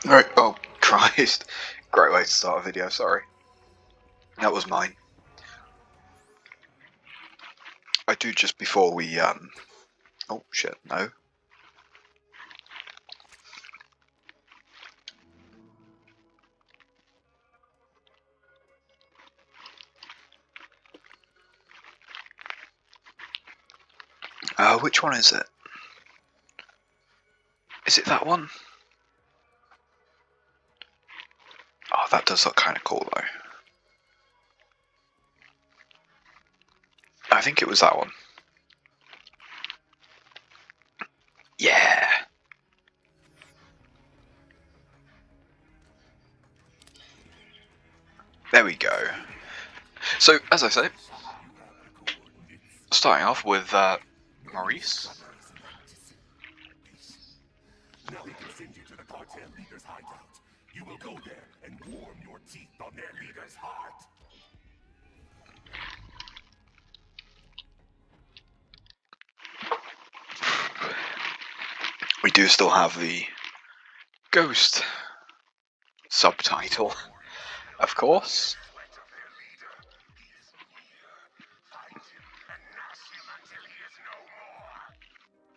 Right, oh Christ. Great way to start a video, sorry. That was mine. I do just before we, oh shit, no. Which one is it? Is it that one? Oh, that does look kind of cool though. I think it was that one. Yeah. There we go. So, as I say, starting off with Maurice. Now we can send you to the cartel leader's hideout. You will go there and warm your teeth on their leader's heart. We do still have the Ghost subtitle, of course.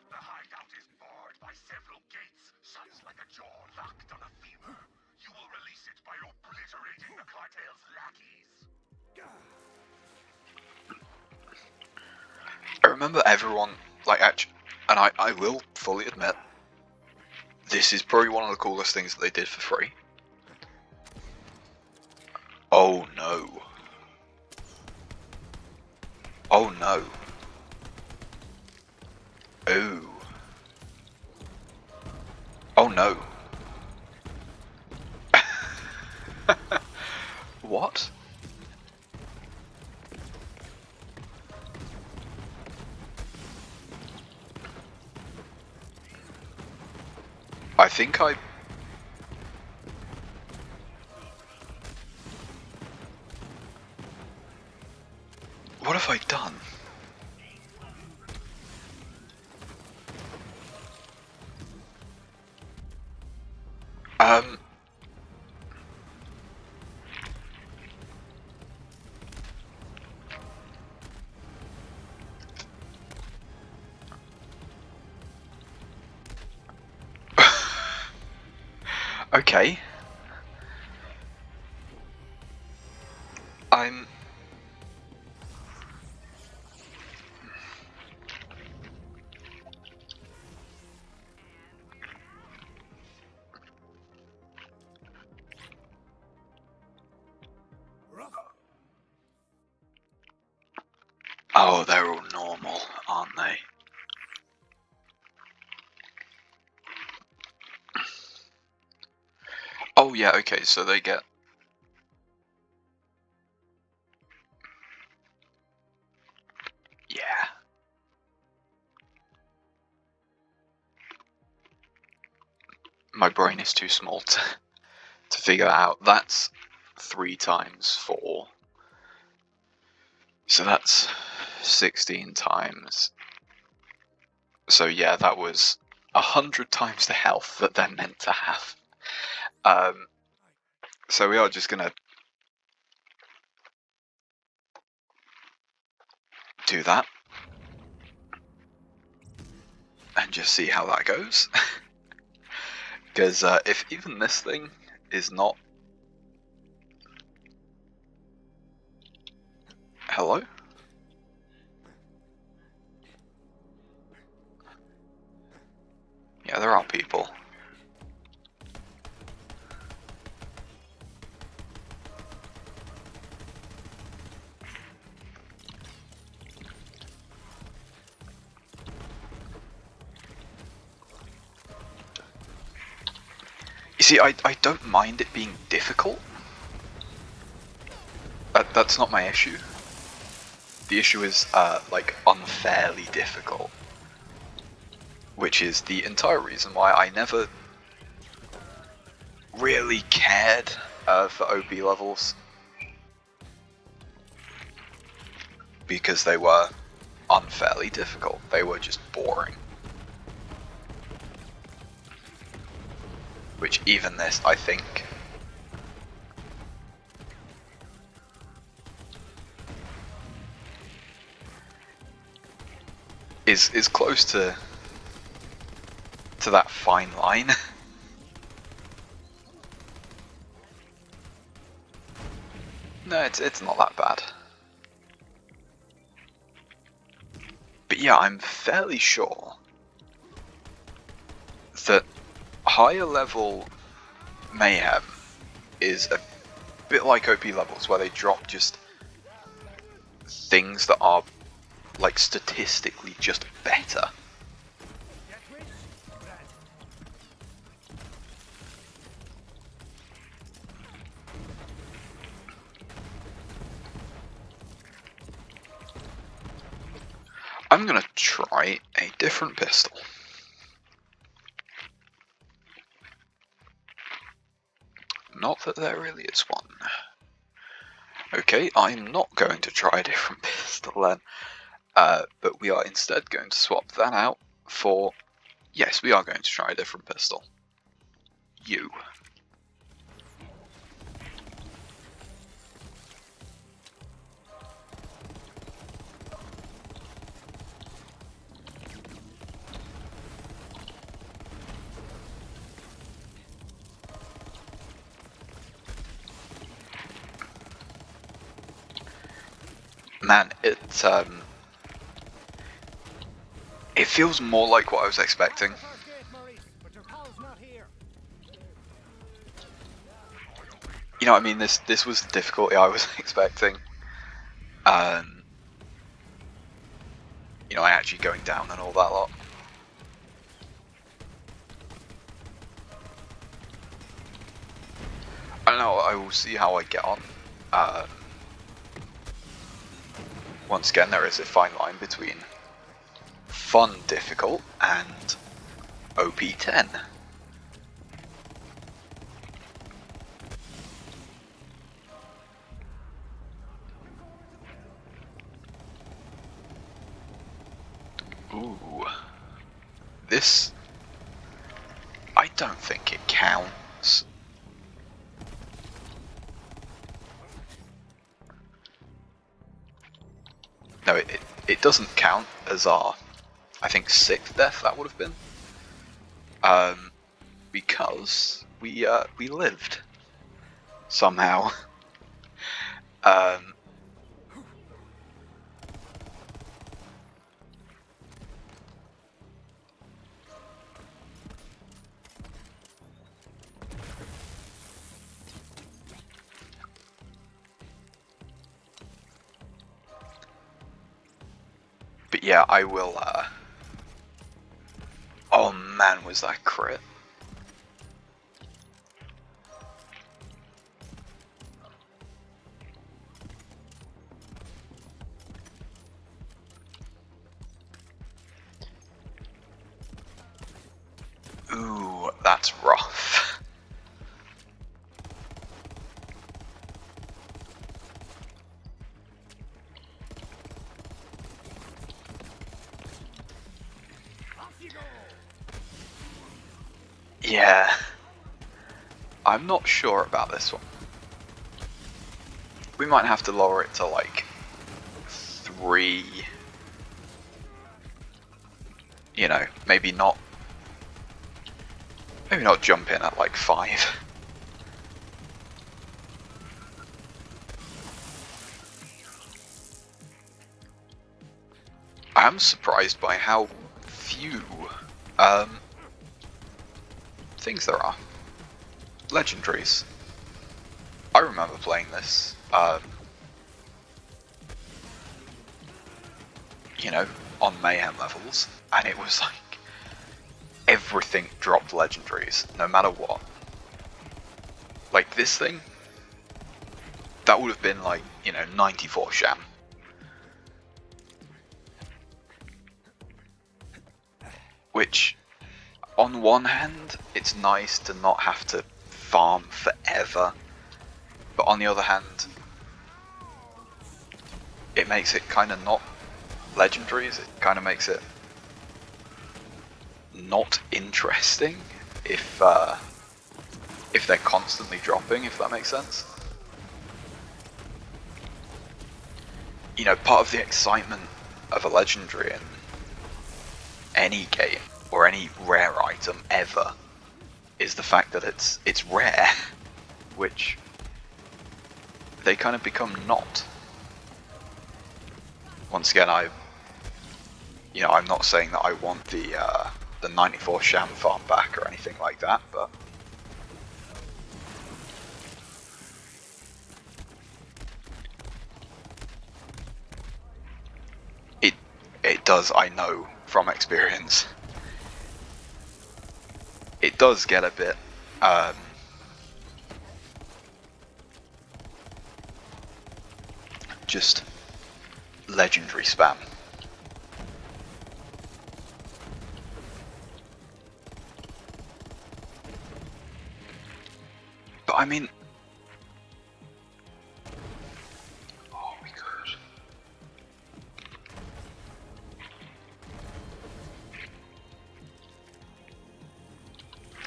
The hideout is barred by several gates, shut like a jaw locked on a femur. You will release it by obliterating the cartel's lackeys. I remember everyone, like, actually, and I will fully admit, this is probably one of the coolest things that they did for free. Oh no. Oh no. Oh. Oh no. What? I think I... What have I done? Okay. I'm... Oh, they're all normal, aren't they? Oh yeah, okay, so they get... Yeah. My brain is too small to figure out. That's 3 times 4. So that's 16 times. So yeah, that was 100 times the health that they're meant to have. So we are just gonna do that and just see how that goes. Because if even this thing is not... Hello? Yeah, there are people. You see, I don't mind it being difficult. That's not my issue. The issue is, like, unfairly difficult. Which is the entire reason why I never really cared for OB levels. Because they were unfairly difficult. They were just boring. which even this, I think, is close to that fine line. No, it's not that bad. But yeah, I'm fairly sure that higher level mayhem is a bit like OP levels, where they drop just things that are like statistically just better. I'm gonna try a different pistol. Not that there really is one. Okay, I'm not going to try a different pistol then. But we are instead going to swap that out for... Yes, we are going to try a different pistol. You. Man, it feels more like what I was expecting. You know what I mean? This was the difficulty I was expecting. You know, I actually going down and all that lot. I don't know, I will see how I get on. Once again, there is a fine line between fun difficult and OP10. Ooh. This... I don't think it counts. No, it doesn't count as our, I think, 6th death that would have been. Because we lived somehow. But yeah, I will, oh man, was that crit. Ooh, that's rough. Yeah, I'm not sure about this one. We might have to lower it to like 3. You know, maybe not jump in at like 5. I am surprised by how few things there are. Legendaries. I remember playing this, you know, on mayhem levels, and it was like everything dropped legendaries, no matter what. Like this thing, that would have been like, you know, 94 sham. Which, on one hand, it's nice to not have to farm forever, but on the other hand, it makes it kind of not legendaries, it kind of makes it not interesting if if they're constantly dropping, if that makes sense. You know, part of the excitement of a legendary in any game or any rare item ever is the fact that it's rare, which they kind of become not. Once again, I'm not saying that I want the 94 sham farm back or anything like that, but it does, I know from experience, it does get a bit just legendary spam. But I mean, oh, we could.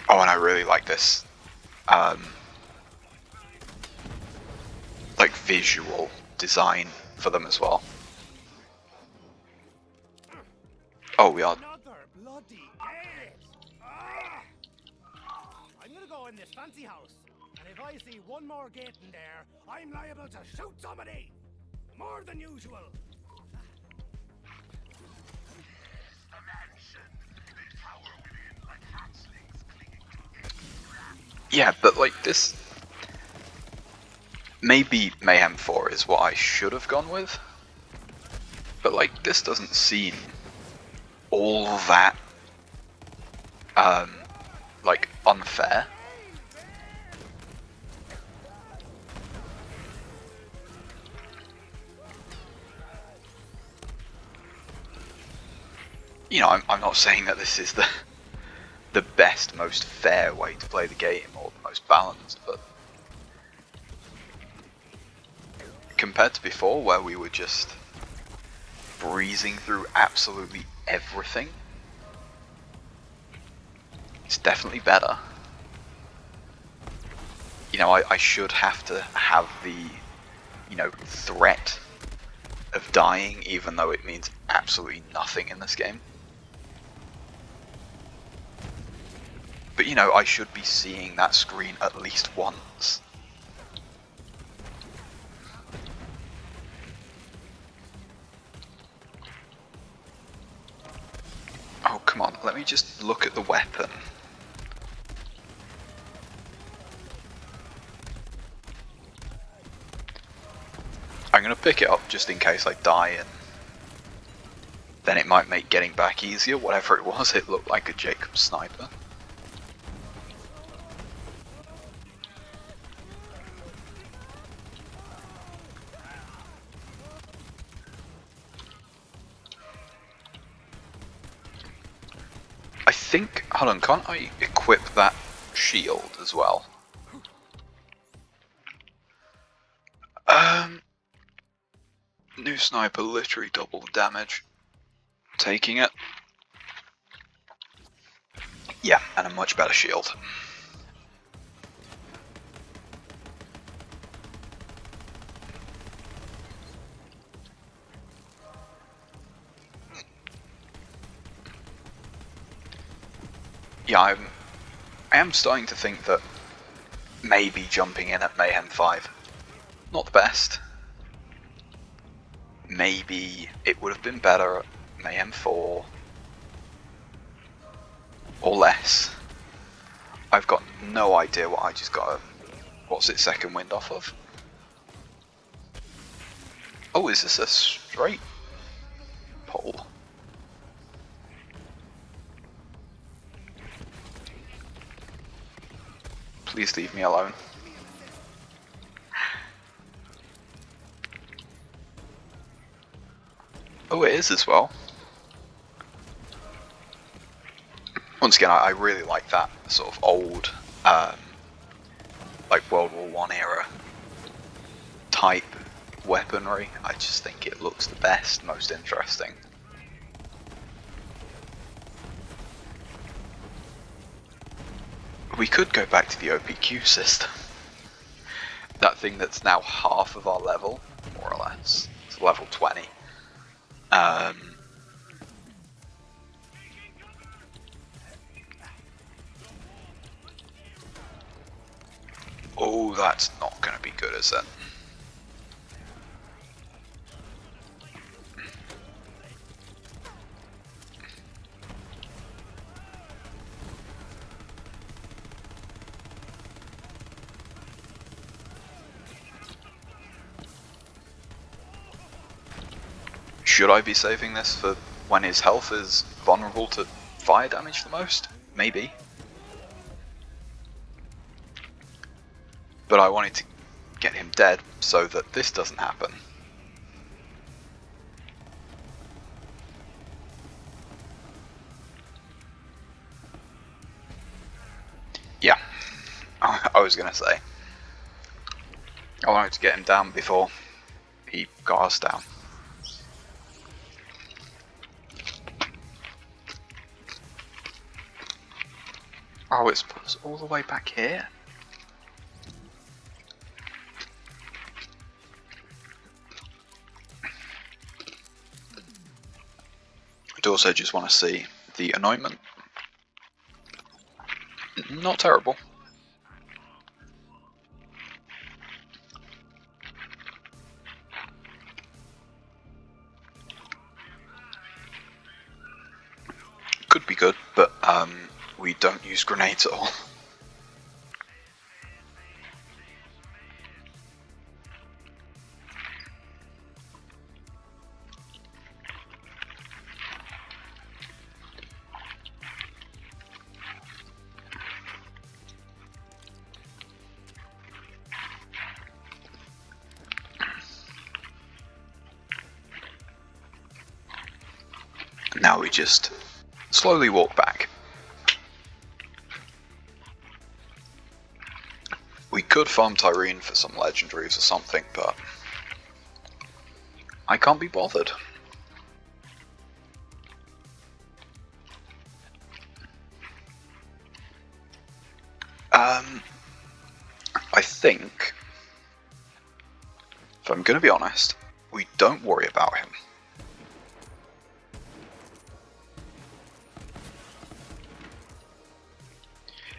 Oh, and I really like this, like visual design for them as well. Oh, we are. Another bloody gate! Ah! I'm gonna go in this fancy house, and if I see one more gate in there, I'm liable to shoot somebody! More than usual! The mansion. They cower within like hatchlings clinging to empty grass. Yeah, but like this. Maybe Mayhem 4 is what I should have gone with. But like, this doesn't seem all that like unfair. You know, I'm not saying that this is the best, most fair way to play the game or the most balanced, but compared to before, where we were just breezing through absolutely everything, it's definitely better. You know, I should have to have the, you know, threat of dying, even though it means absolutely nothing in this game. But you know, I should be seeing that screen at least once. Oh, come on, let me just look at the weapon. I'm gonna pick it up just in case I die, and then it might make getting back easier. Whatever it was, it looked like a Jacob sniper. I think, hold on, can't I equip that shield as well? New sniper, literally double damage. Taking it. Yeah, and a much better shield. Yeah, I am starting to think that maybe jumping in at Mayhem 5, not the best. Maybe it would have been better at Mayhem 4 or less. I've got no idea what I just got a, what's it, second wind off of? Oh, is this a straight pole? Please leave me alone. Oh, it is as well. Once again, I really like that sort of old, like World War I era type weaponry. I just think it looks the best, most interesting. We could go back to the OPQ system. That thing that's now half of our level, more or less. It's level 20. Oh, that's not going to be good, is it? Should I be saving this for when his health is vulnerable to fire damage the most? Maybe. But I wanted to get him dead so that this doesn't happen. Yeah, I was gonna say. I wanted to get him down before he got us down. Oh, it's put us all the way back here? I'd also just want to see the anointment. Not terrible. Could be good, but we don't use grenades at all. Now we just slowly walk back. We could farm Tyrene for some legendaries or something, but I can't be bothered. I think, if I'm going to be honest, we don't worry about him.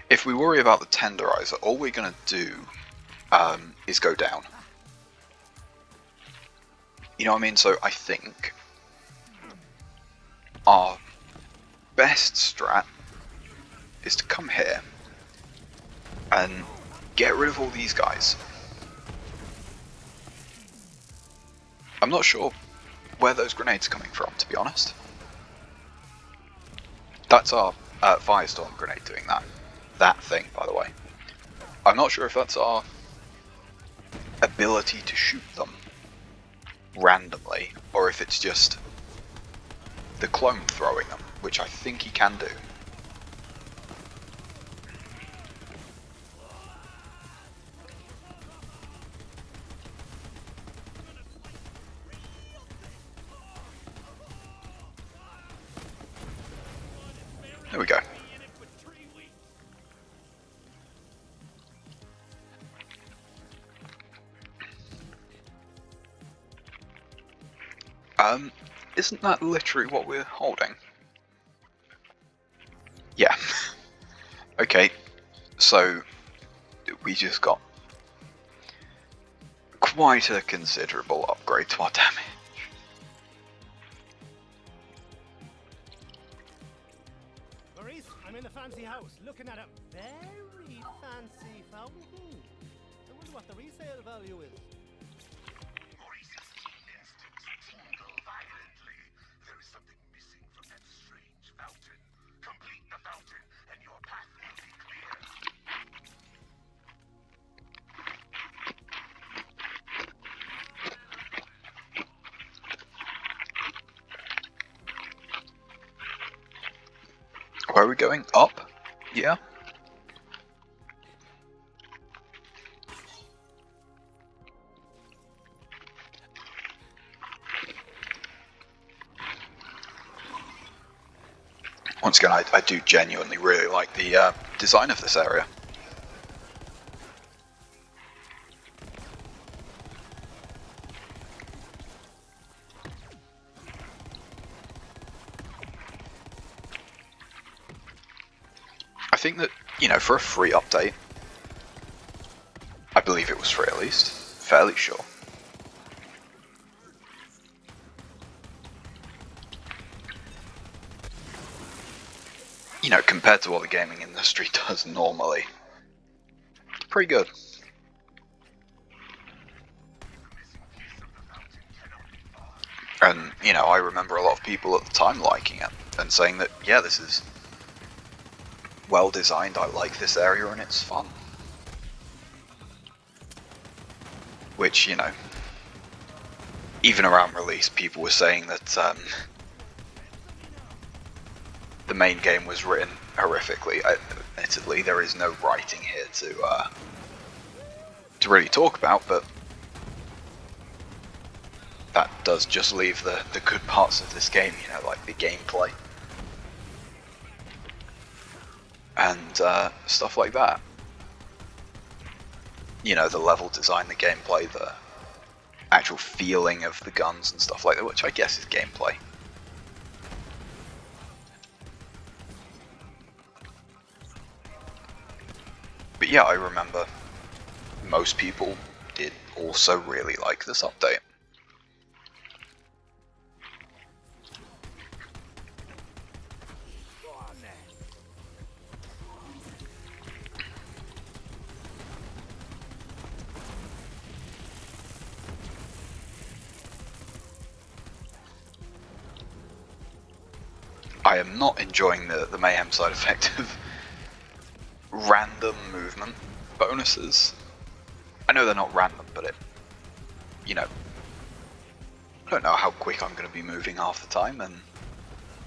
If we worry about the tenderizer, all we're going to do is go down. You know what I mean? So I think our best strat is to come here and get rid of all these guys. I'm not sure where those grenades are coming from, to be honest. That's our Firestorm grenade doing that. That thing, by the way. I'm not sure if that's our ability to shoot them randomly, or if it's just the clone throwing them, which I think he can do. There we go. Isn't that literally what we're holding? Yeah. Okay, so we just got quite a considerable upgrade to our damage. Maurice, I'm in the fancy house, looking at a very fancy fountain. I wonder what the resale value is. Maurice's keen instincts tingle violently. There is something missing from that strange fountain. Complete the fountain, and your path will be clear. Where are we going? Up? Yeah. Once again, I do genuinely really like the design of this area. I think that, you know, for a free update, I believe it was free at least, fairly sure. You know, compared to what the gaming industry does normally, it's pretty good. And, you know, I remember a lot of people at the time liking it and saying that, yeah, this is well designed, I like this area and it's fun. Which, you know, even around release, people were saying that the main game was written horrifically. Admittedly, there is no writing here to really talk about, but that does just leave the good parts of this game, you know, like the gameplay and stuff like that. You know, the level design, the gameplay, the actual feeling of the guns and stuff like that, which I guess is gameplay. But yeah, I remember most people did also really like this update. I am not enjoying the mayhem side effect of random movement bonuses. I know they're not random, but it, you know, I don't know how quick I'm going to be moving half the time, and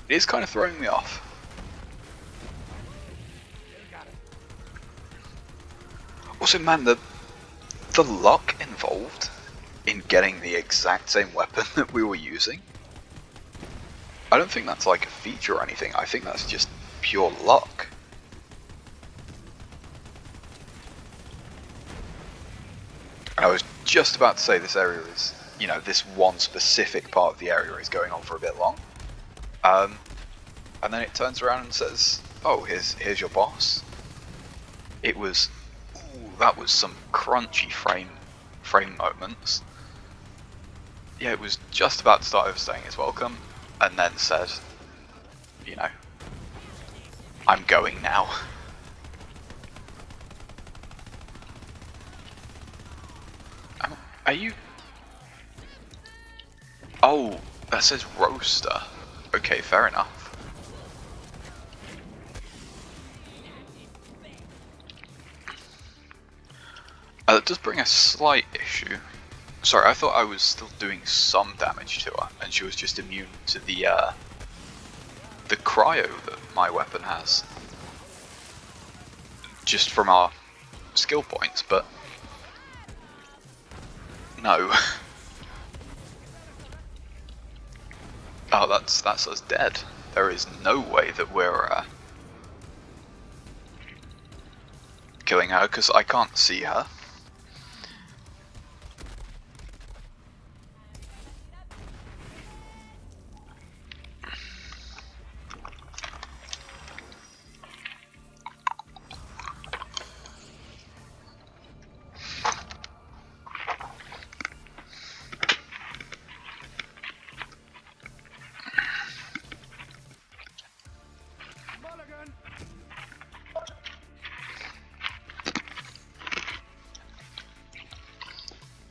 it is kind of throwing me off. Also, man, the luck involved in getting the exact same weapon that we were using, I don't think that's like a feature or anything. I think that's just pure luck. And I was just about to say this area is, you know, this one specific part of the area is going on for a bit long. And then it turns around and says, oh, here's your boss. It was, ooh, that was some crunchy frame moments. Yeah, it was just about to start overstaying its welcome, and then said, you know, I'm going now. Are you? Oh, that says roaster. Okay, fair enough. That does bring a slight issue. Sorry, I thought I was still doing some damage to her, and she was just immune to the cryo that my weapon has. Just from our skill points, but no. Oh, that's us dead. There is no way that we're killing her, because I can't see her.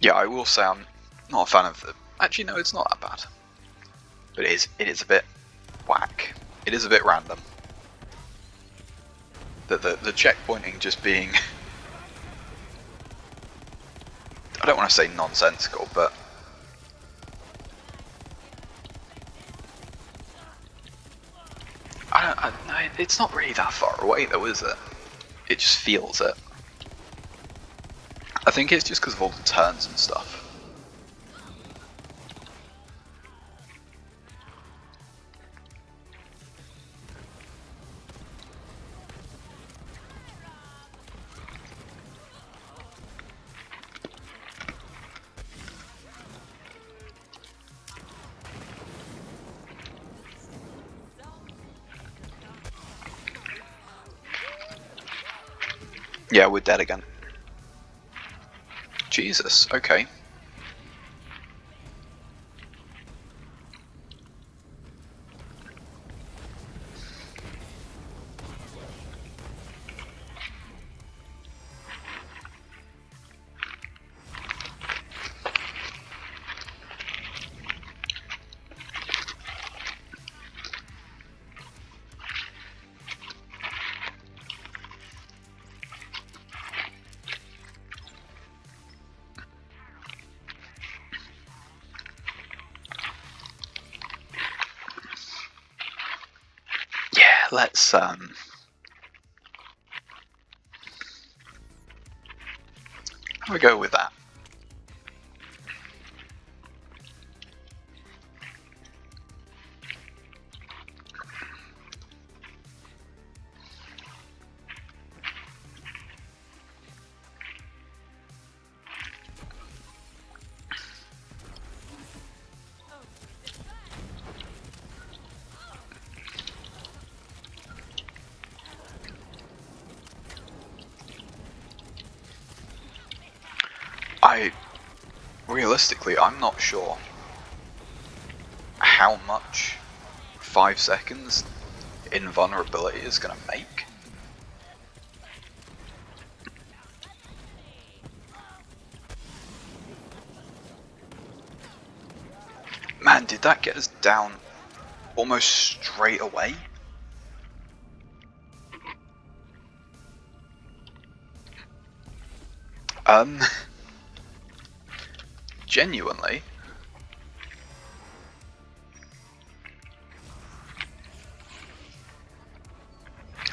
Yeah, I will say I'm not a fan of the... Actually, no, it's not that bad. But it is a bit whack. It is a bit random. The checkpointing just being... I don't want to say nonsensical, but... No, it's not really that far away though, is it? It just feels it. I think it's just because of all the turns and stuff. Yeah, we're dead again. Jesus, okay. Yeah, let's we go with that. Realistically, I'm not sure how much 5 seconds invulnerability is going to make. Man, did that get us down almost straight away? Genuinely.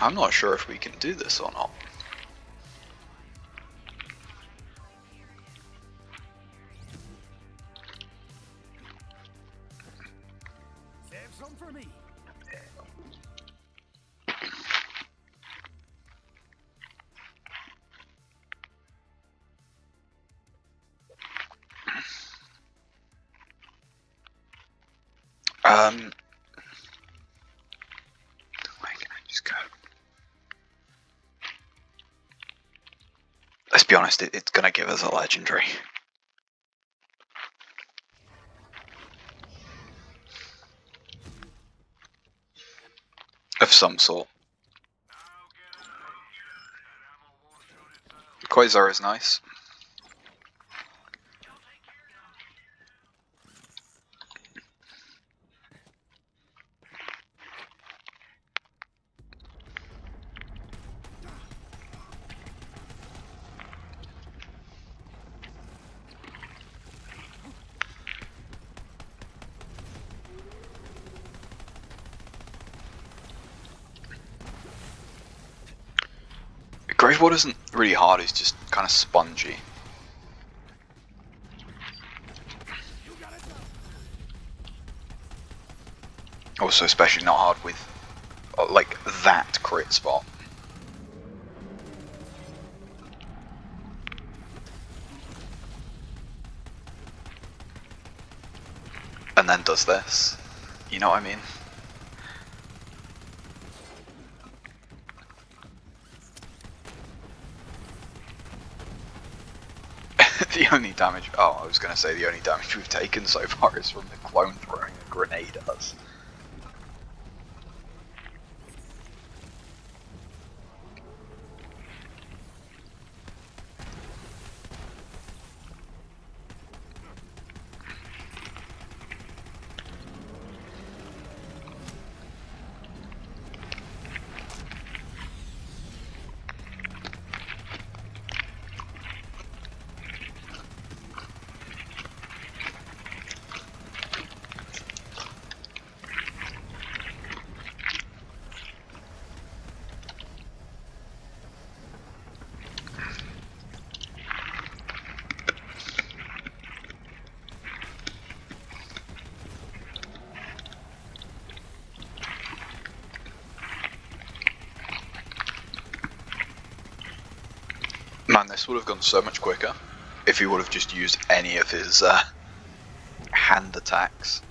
I'm not sure if we can do this or not. Save some for me. Where can I just go? Let's be honest, it's gonna give us a legendary. Of some sort. Quasar is nice. Gravewater isn't really hard, it's just kind of spongy. Also, especially not hard with like that crit spot. And then does this. You know what I mean? The only damage, I was going to say the only damage we've taken so far is from the clone throwing a grenade at us. Man, this would have gone so much quicker if he would have just used any of his hand attacks.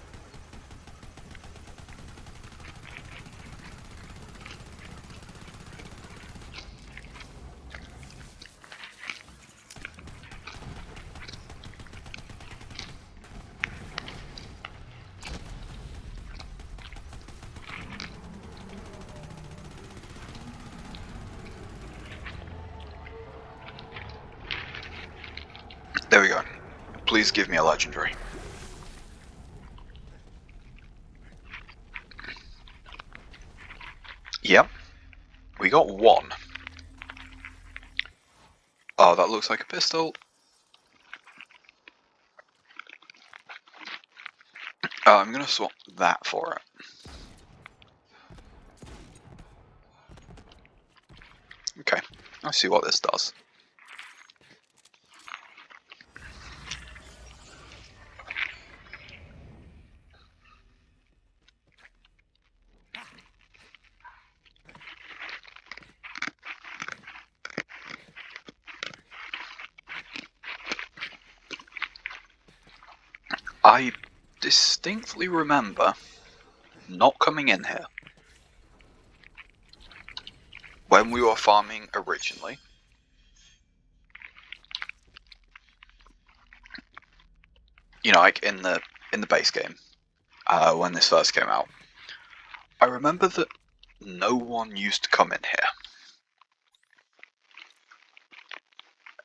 There we go. Please give me a legendary. Yep. We got one. Oh, that looks like a pistol. I'm gonna swap that for it. Okay, let's see what this does. I distinctly remember not coming in here when we were farming originally. You know, like in the base game, when this first came out. I remember that no one used to come in here.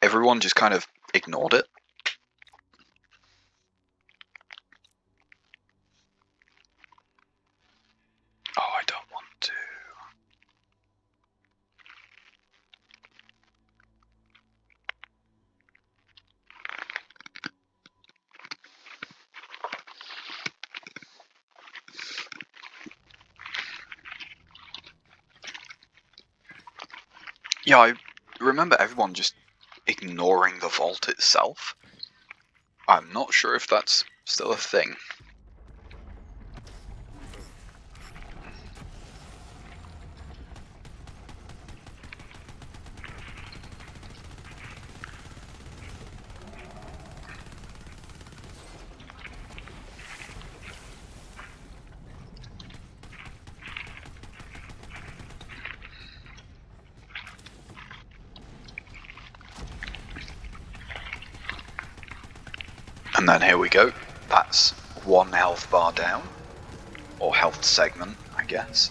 Everyone just kind of ignored it. Oh, I don't want to. Yeah, I remember everyone just ignoring the vault itself. I'm not sure if that's still a thing. And then here we go. That's one health bar down. Or health segment, I guess.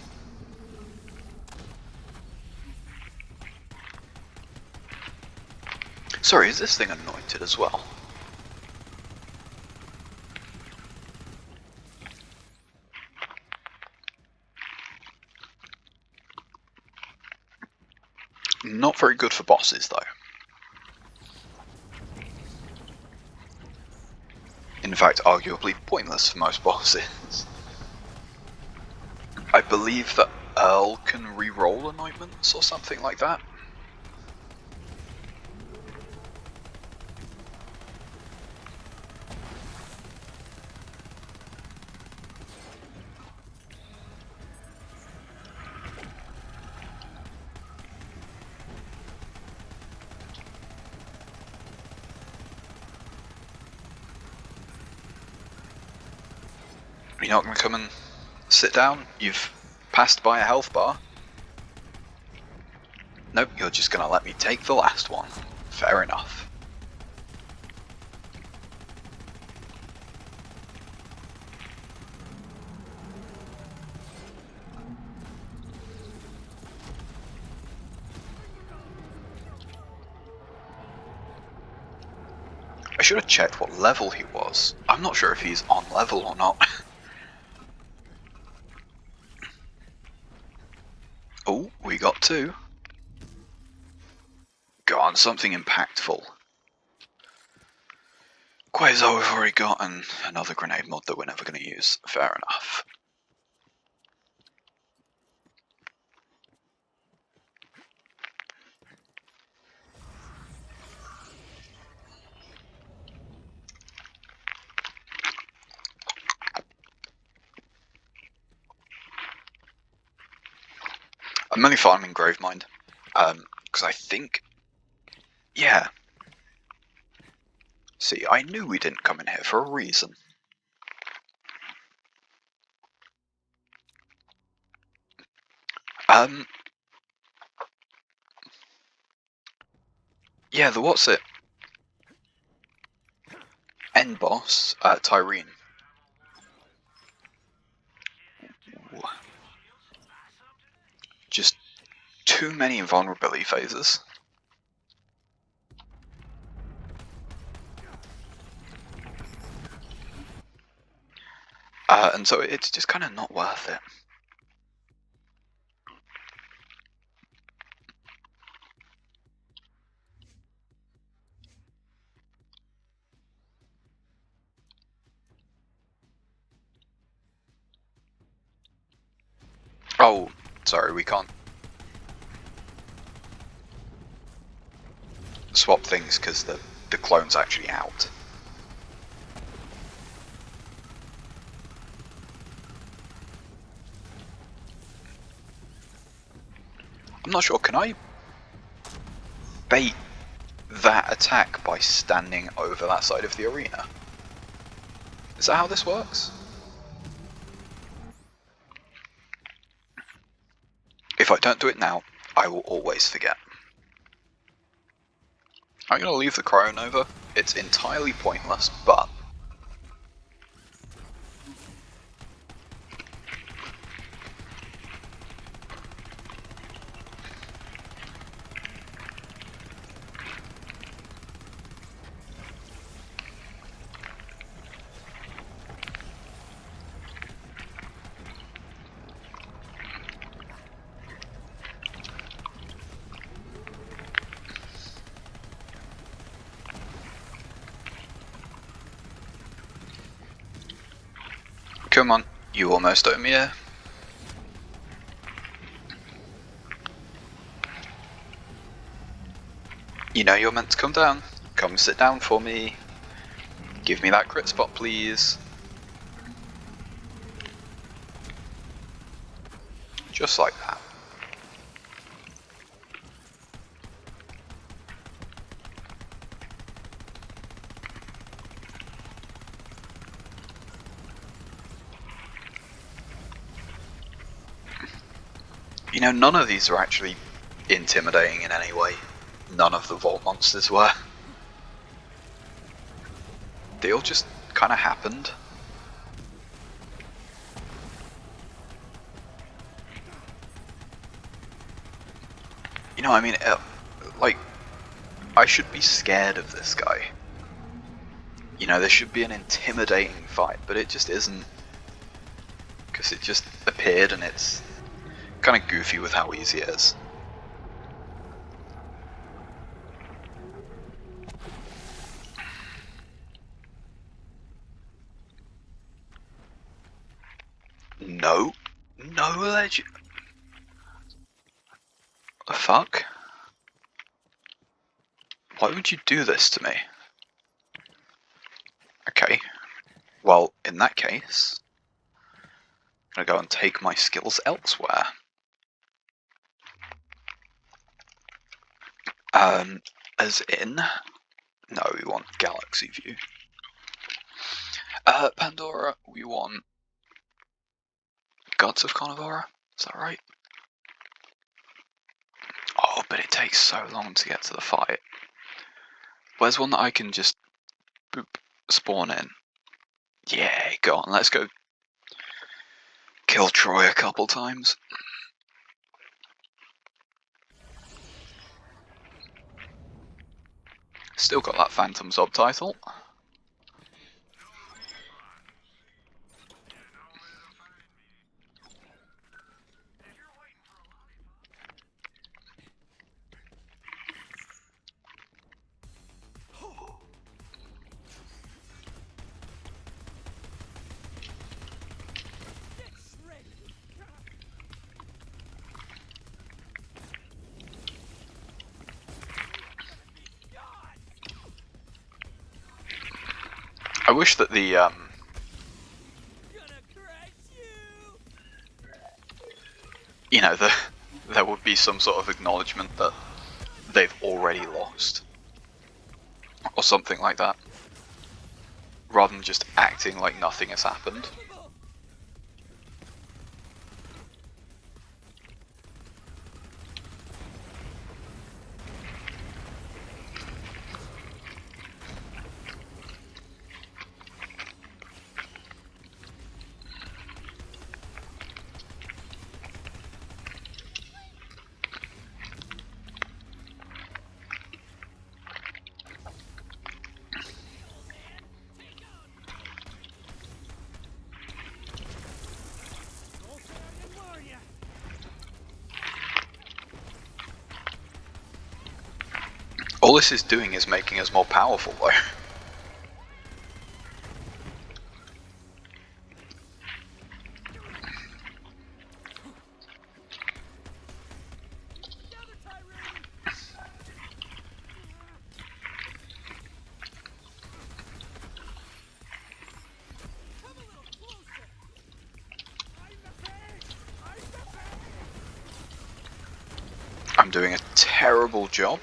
Sorry, is this thing anointed as well? Not very good for bosses, though. In fact, arguably pointless for most bosses. I believe that Earl can re-roll anointments or something like that. You're not going to come and sit down? You've passed by a health bar? Nope, you're just going to let me take the last one. Fair enough. I should have checked what level he was. I'm not sure if he's on level or not. Oh, we got two. Go on, something impactful. Quasar we've already got, and another grenade mod that we're never going to use. Fair enough. I'm only farming Gravemind, because I think, yeah. See, I knew we didn't come in here for a reason. Yeah, the what's it? End boss, Tyrene. Ooh. Just too many invulnerability phases. And so it's just kind of not worth it. Oh, sorry, we can't swap things because the clone's actually out. I'm not sure, can I bait that attack by standing over that side of the arena? Is that how this works? If I don't do it now, I will always forget. I'm going to leave the crone over. It's entirely pointless, but come on, you almost owe me a... You know you're meant to come down. Come sit down for me. Give me that crit spot, please. Just like that. You know, none of these are actually intimidating in any way. None of the vault monsters were. They all just kind of happened. You know, I mean, like, I should be scared of this guy. You know, there should be an intimidating fight, but it just isn't. Because it just appeared and it's kind of goofy with how easy it is. No. No legend. What the fuck? Why would you do this to me? Okay. Well, in that case, I'm gonna go and take my skills elsewhere. As in... No, we want Galaxy View. Pandora, we want Gods of Carnivora, is that right? Oh, but it takes so long to get to the fight. Where's one that I can just boop, spawn in? Yeah, go on, let's go kill Troy a couple times. Still got that Phantom subtitle. I wish that the you know, there would be some sort of acknowledgement that they've already lost. Or something like that. Rather than just acting like nothing has happened. All this is doing is making us more powerful, though. I'm doing a terrible job.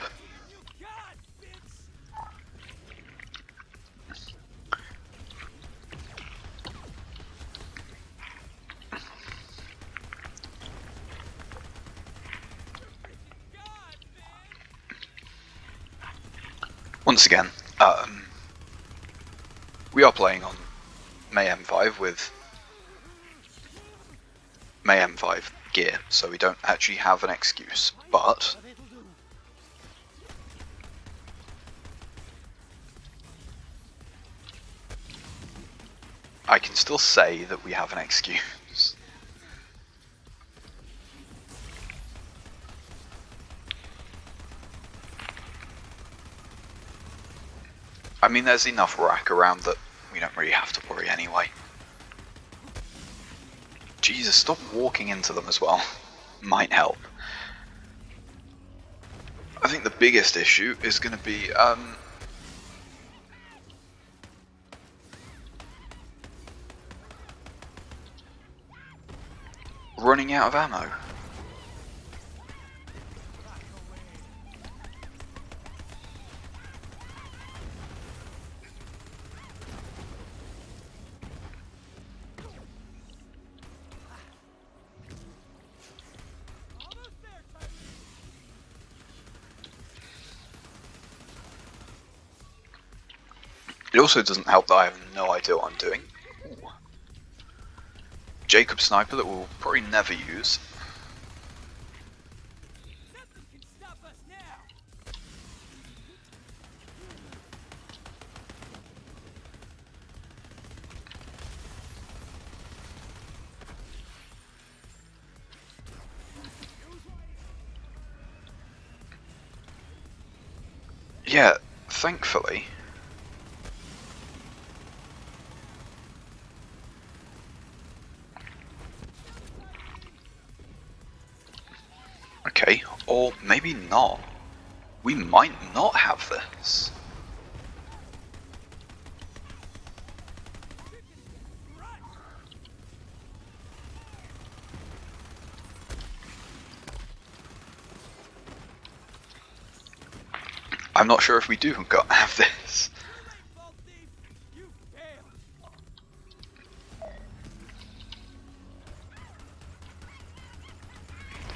Once again, we are playing on Mayhem 5 with Mayhem 5 gear, so we don't actually have an excuse, but I can still say that we have an excuse. I mean, there's enough rack around that we don't really have to worry anyway. Jesus, stop walking into them as well. Might help. I think the biggest issue is going to be, running out of ammo. It also doesn't help that I have no idea what I'm doing. Ooh. Jacob sniper that we'll probably never use. Yeah, thankfully. Okay, or maybe not. We might not have this. I'm not sure if we do have this.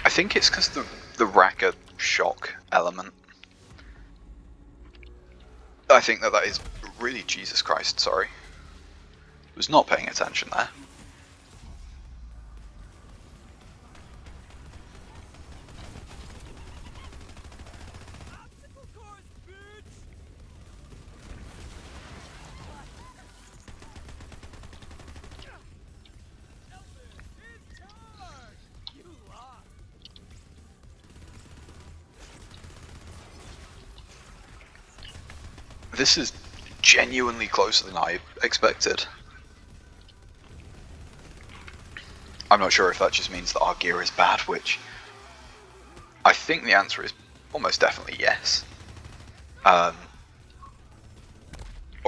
I think it's because the Racker shock element. I think that is really, Jesus Christ, sorry. Was not paying attention there. This is genuinely closer than I expected. I'm not sure if that just means that our gear is bad, which I think the answer is almost definitely yes. Or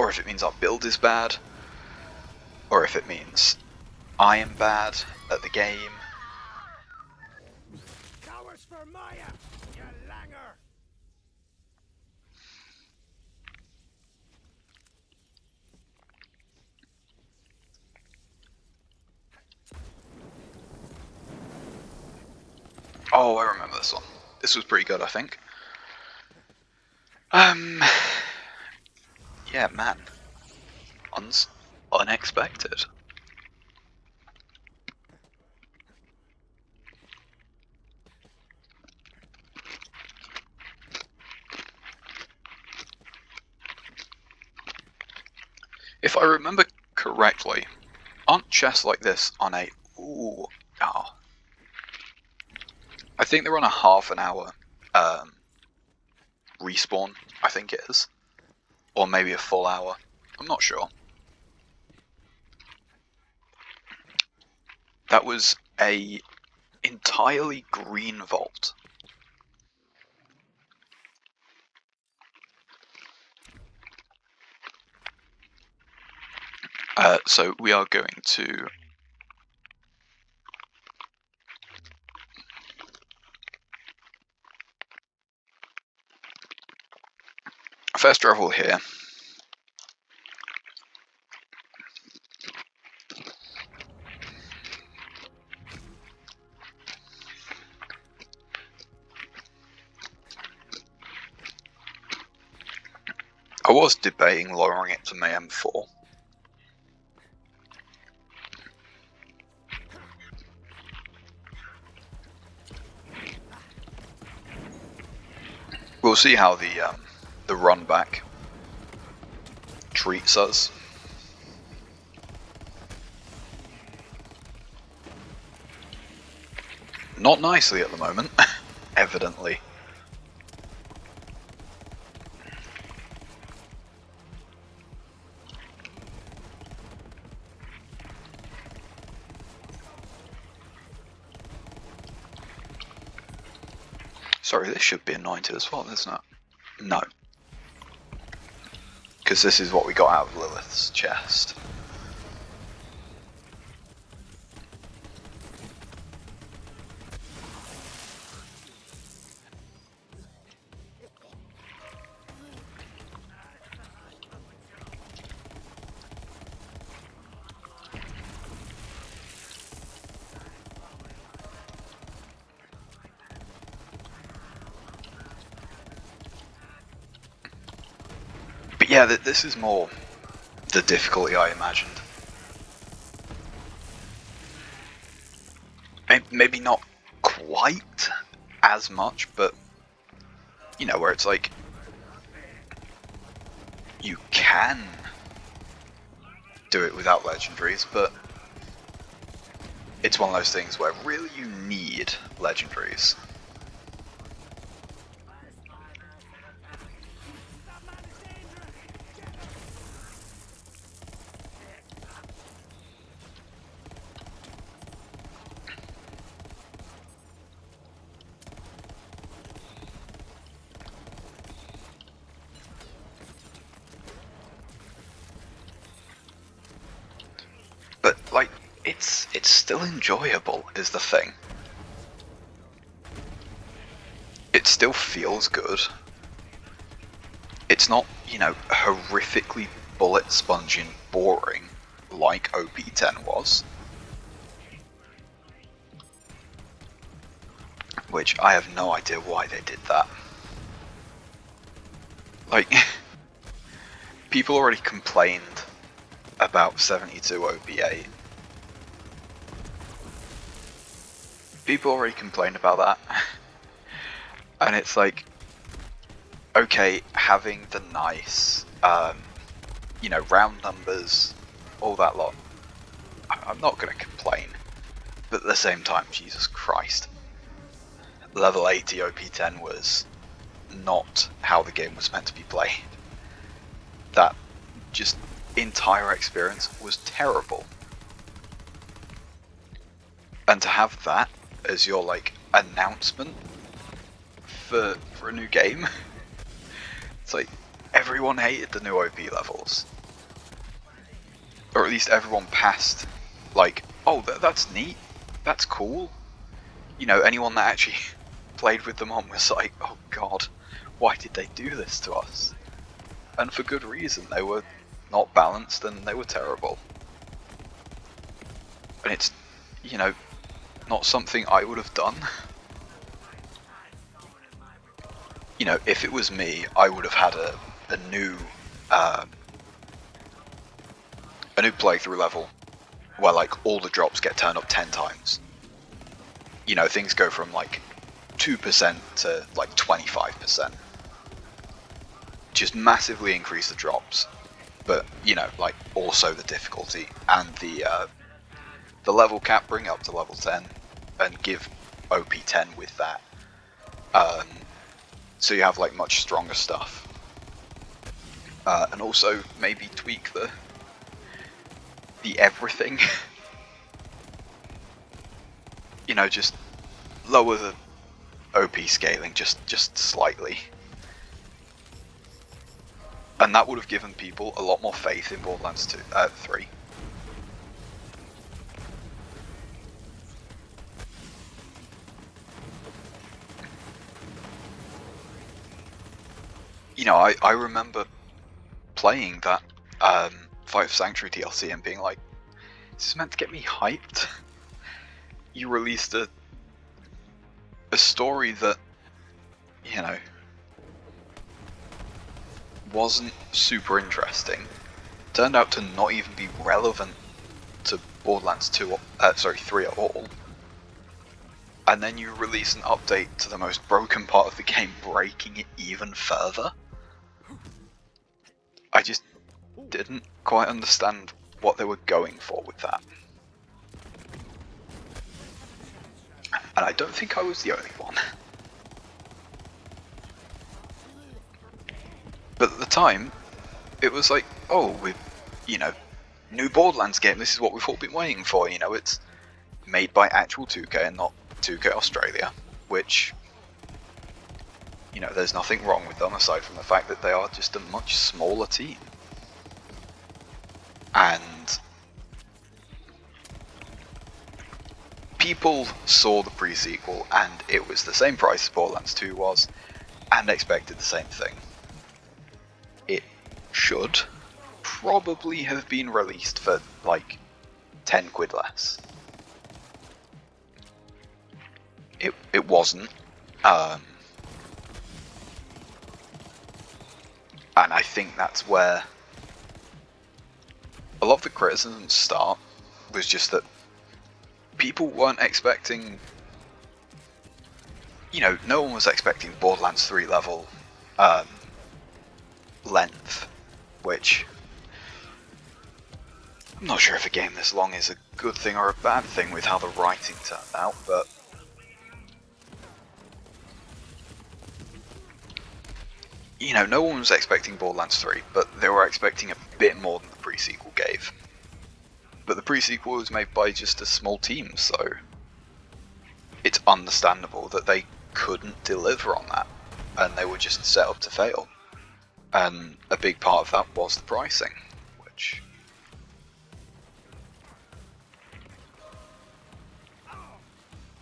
if it means our build is bad, or if it means I am bad at the game. Cowards for Maya, you langer! Oh, I remember this one. This was pretty good, I think. Yeah, man. Unexpected. If I remember correctly, aren't chests like this on a... Ooh, oh. I think they're on a half an hour respawn, I think it is. Or maybe a full hour. I'm not sure. That was a entirely green vault. So we are going to first travel here. I was debating lowering it to mayhem 4. We'll see how the run back treats us. Not nicely at the moment, evidently. Sorry, this should be anointed as well, isn't it? No. Because this is what we got out of Lilith's chest. But yeah, this is more the difficulty I imagined. Maybe not quite as much, but you know, where it's like you can do it without legendaries, but it's one of those things where really you need legendaries. But like, it's still enjoyable is the thing. It still feels good. It's not, you know, horrifically bullet sponging boring like ep11 was. Which I have no idea why they did that. Like, people already complained about 72 OB8. People already complained about that. And it's like, okay, having the nice, you know, round numbers, all that lot, I'm not going to complain. But at the same time, Jesus Christ, level 80 ep11 was not how the game was meant to be played. That just entire experience was terrible. And to have that as your like announcement for a new game, it's like everyone hated the new OP levels, or at least everyone passed like, oh, that's neat, that's cool. You know, anyone that actually played with them on was like, oh god, why did they do this to us? And for good reason. They were not balanced and they were terrible. And it's, you know, not something I would have done. You know, if it was me, I would have had a new playthrough level where like all the drops get turned up 10 times. You know, things go from like 2% to like 25%. Just massively increase the drops, but you know, like also the difficulty and the level cap bring up to level 10 and give ep11 with that so you have like much stronger stuff. And also maybe tweak the everything. You know, just lower the OP scaling just slightly. And that would have given people a lot more faith in Borderlands 3. You know, I remember playing that Fight of Sanctuary DLC and being like, this is meant to get me hyped? You released a story that, you know, wasn't super interesting, turned out to not even be relevant to Borderlands 3 at all, and then you release an update to the most broken part of the game, breaking it even further. I just didn't quite understand what they were going for with that. And I don't think I was the only one. But at the time, it was like, oh, you know, new Borderlands game, this is what we've all been waiting for, you know, it's made by actual 2K and not 2K Australia, which, you know, there's nothing wrong with them aside from the fact that they are just a much smaller team. And people saw the pre-sequel and it was the same price as Borderlands 2 was, and expected the same thing. It should probably have been released for like 10 quid less. It wasn't. And I think that's where a lot of the criticisms start, was just that people weren't expecting, you know, no one was expecting Borderlands 3 level length, which I'm not sure if a game this long is a good thing or a bad thing with how the writing turned out, but you know, no one was expecting Borderlands 3, but they were expecting a bit more than the pre-sequel gave. But the pre-sequel was made by just a small team, so it's understandable that they couldn't deliver on that, and they were just set up to fail. And a big part of that was the pricing, which,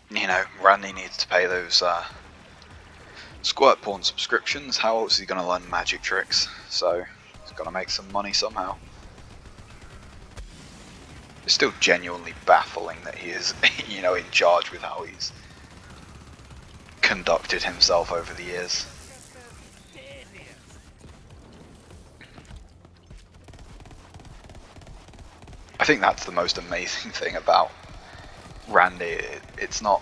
you know, Randy needs to pay those squirt porn subscriptions. How else is he going to learn magic tricks? So he's got to make some money somehow. It's still genuinely baffling that he is, you know, in charge with how he's conducted himself over the years. I think that's the most amazing thing about Randy. It's not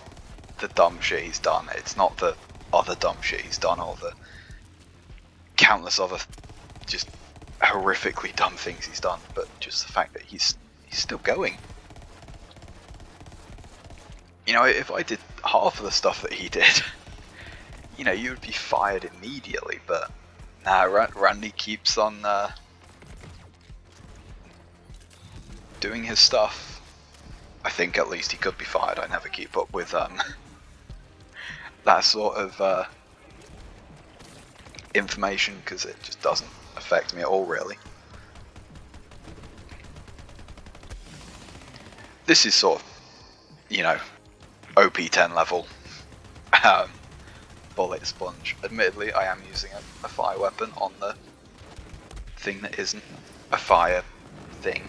the dumb shit he's done, it's not the other dumb shit he's done, or the countless other just horrifically dumb things he's done, but just the fact that he's still going. You know, if I did half of the stuff that he did, you know, you would be fired immediately, but nah, Randy keeps on doing his stuff. I think at least he could be fired. I never keep up with that sort of information, because it just doesn't affect me at all, really. This is sort of, you know, OP10 level bullet sponge. Admittedly, I am using a fire weapon on the thing that isn't a fire thing.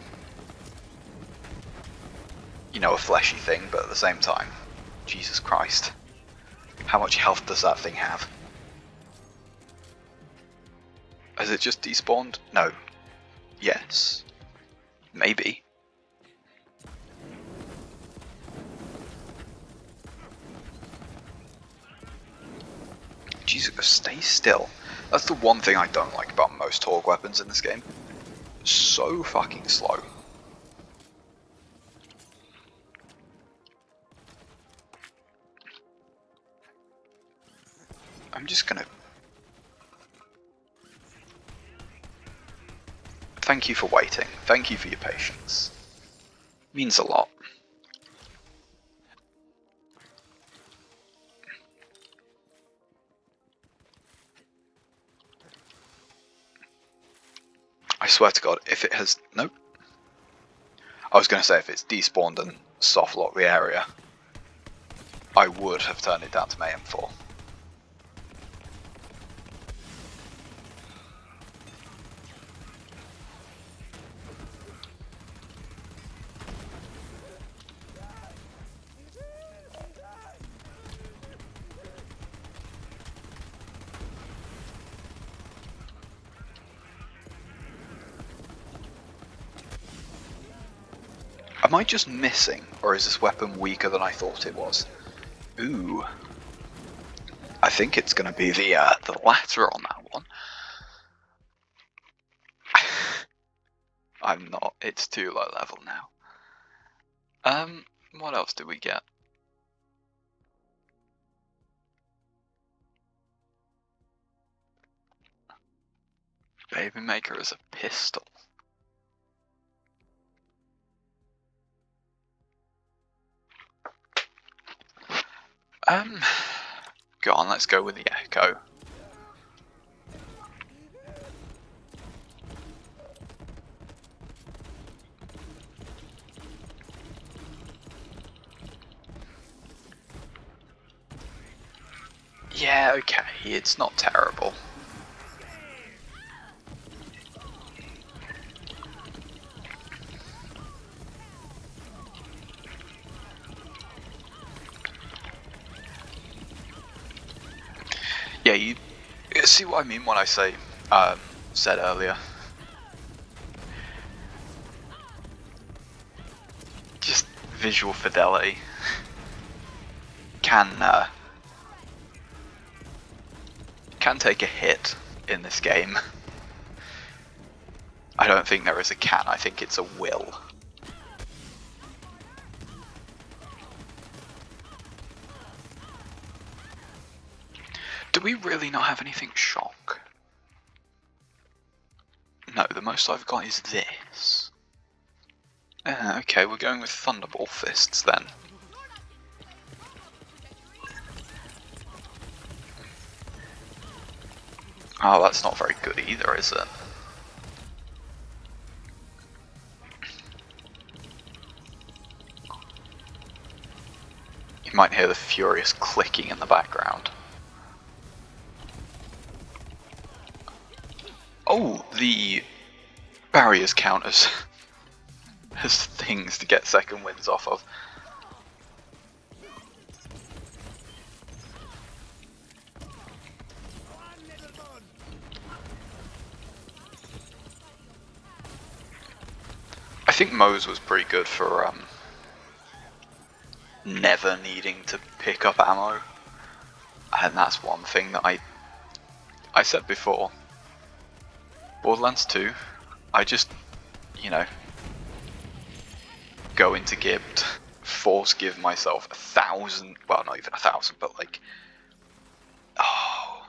You know, a fleshy thing, but at the same time, Jesus Christ. How much health does that thing have? Has it just despawned? No. Yes. Maybe. Jesus, stay still. That's the one thing I don't like about most Torgue weapons in this game. So fucking slow. I'm just gonna Thank you for waiting. Thank you for your patience. Means a lot. I swear to God, if it has... Nope. I was going to say if it's despawned and soft locked the area, I would have turned it down to mayhem 4. Am I just missing, or is this weapon weaker than I thought it was? Ooh. I think it's going to be the latter on that one. I'm not. It's too low level now. What else did we get? Baby Maker as a pistol. Go on, let's go with the Echo. Yeah, okay, it's not terrible. Yeah, you see what I mean when I say, said earlier. Just visual fidelity can take a hit in this game. I don't think there is a can, I think it's a will. Do we really not have anything shock? No, the most I've got is this. Okay, we're going with Thunderball Fists then. Oh, that's not very good either, is it? You might hear the furious clicking in the background. Oh, the barriers count as things to get second wins off of. I think Mose was pretty good for never needing to pick up ammo, and that's one thing that I said before. Borderlands 2, I just, you know, go into Gibbed, force give myself 1,000, well not even 1,000, but like, oh,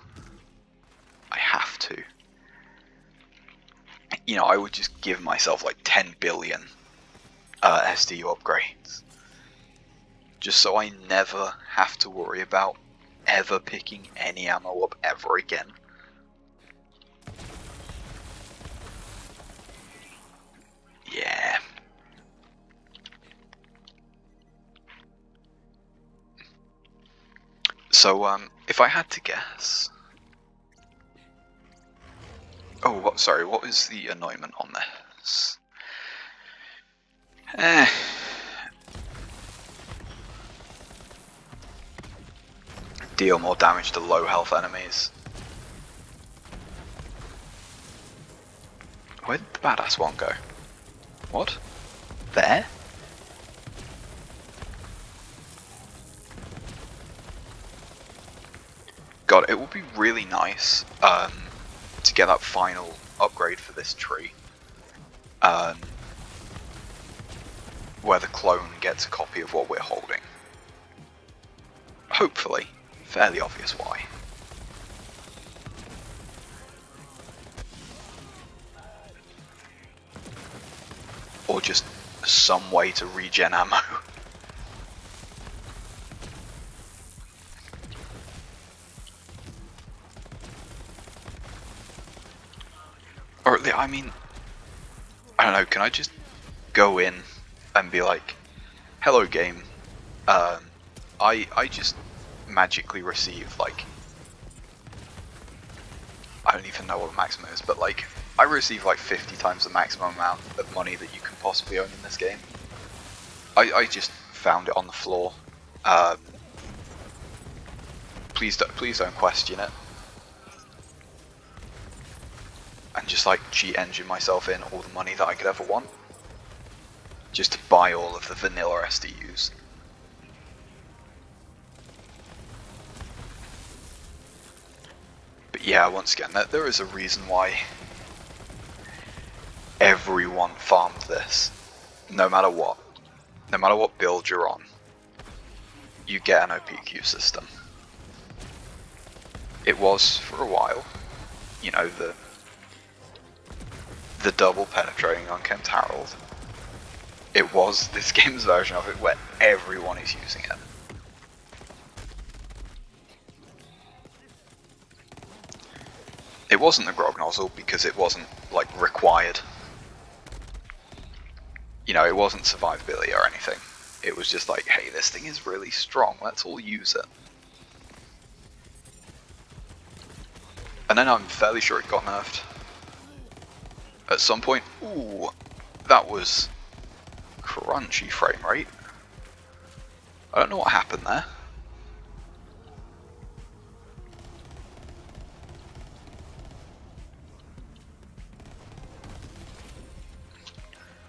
I have to. You know, I would just give myself like 10 billion SDU upgrades. Just so I never have to worry about ever picking any ammo up ever again. Yeah. So, if I had to guess... Oh, what is the anointment on this? Deal more damage to low health enemies. Where did the badass one go? What? There? God, it would be really nice to get that final upgrade for this tree. Where the clone gets a copy of what we're holding. Hopefully. Fairly obvious why. just some way to regen ammo. Or, I mean, I don't know, can I just go in and be like, hello game, I just magically receive, like, I don't even know what the maximum is, but like, I receive like 50 times the maximum amount of money that you can possibly own in this game. I just found it on the floor. Please don't question it. And just like cheat engine myself in all the money that I could ever want, just to buy all of the vanilla SDUs. But yeah, once again, there is a reason why everyone farmed this. No matter what build you're on, you get an OPQ system. It was for a while, you know, the double penetrating unkempt Harold. It was this game's version of it where everyone is using it. It wasn't the grog nozzle because it wasn't like required. You know, it wasn't survivability or anything. It was just like, hey, this thing is really strong, let's all use it. And then I'm fairly sure it got nerfed. At some point, ooh, that was crunchy frame rate. I don't know what happened there.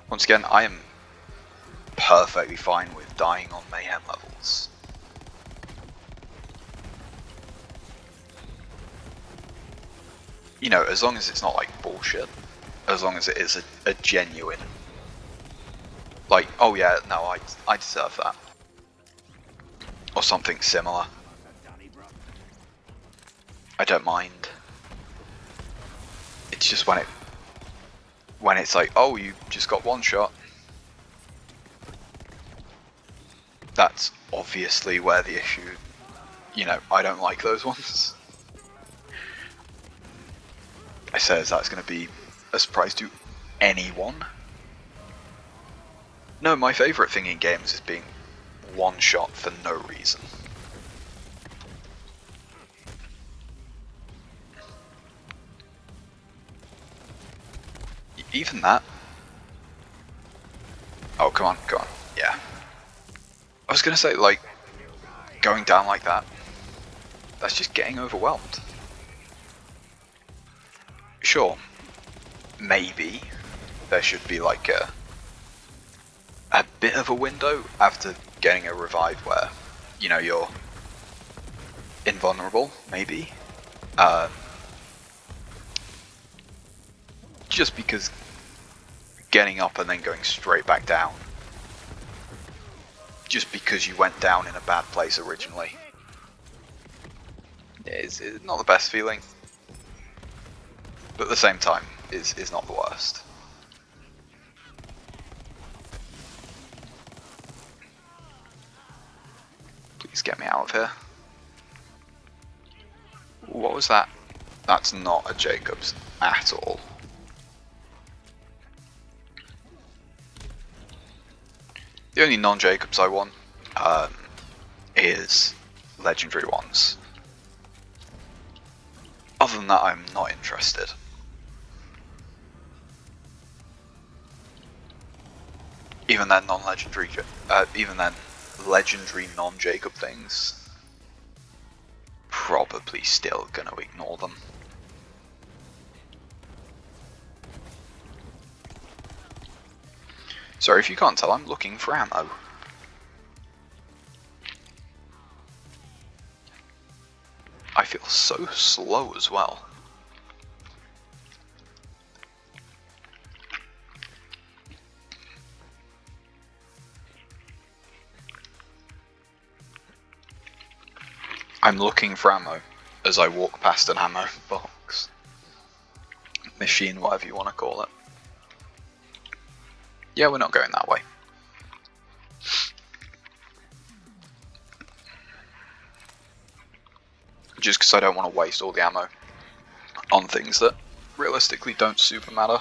Once again, I am perfectly fine with dying on mayhem levels. You know, as long as it's not like bullshit. As long as it is a genuine, like, oh yeah, no, I deserve that. Or something similar. I don't mind. It's just when it's like, oh, you just got one shot. That's obviously where the issue, you know, I don't like those ones. I says that's going to be a surprise to anyone. No, my favourite thing in games is being one shot for no reason. Even that. Oh, come on, yeah. I was gonna say, like, going down like that, that's just getting overwhelmed. Sure, maybe there should be like a bit of a window after getting a revive where, you know, you're invulnerable, maybe. Just because getting up and then going straight back down, just because you went down in a bad place originally, is not the best feeling, but at the same time is not the worst. Please get me out of here. What was that? That's not a Jacobs at all. The only non-Jacobs I want is legendary ones. Other than that, I'm not interested. Even then, non-legendary, even then, legendary non-Jacob things, probably still gonna ignore them. Sorry if you can't tell, I'm looking for ammo. I feel so slow as well. I'm looking for ammo as I walk past an ammo box. Machine, whatever you want to call it. Yeah, we're not going that way. Just because I don't want to waste all the ammo on things that realistically don't super matter.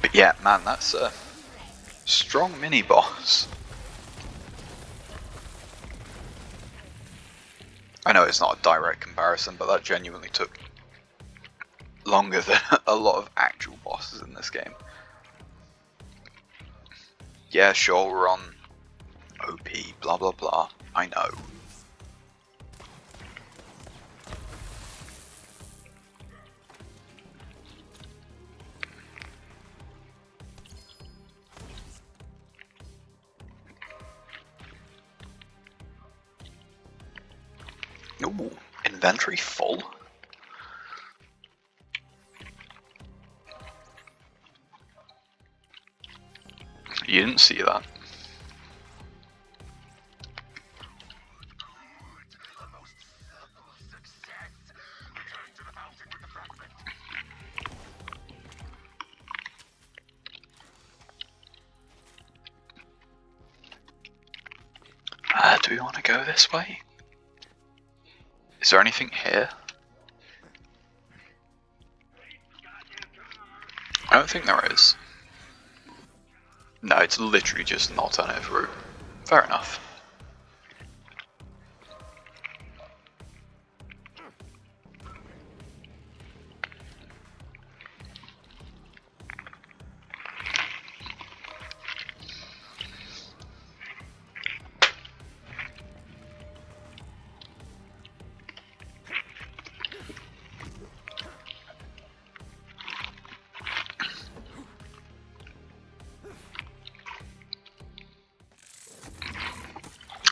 But yeah, man, that's a strong mini-boss. I know it's not a direct comparison, but that genuinely took longer than a lot of actual bosses in this game. Yeah, sure, we're on OP, blah blah blah, I know. Ooh, inventory full? You didn't see that. Do we want to go this way? Is there anything here? I don't think there is. No, it's literally just an alternative route. Fair enough.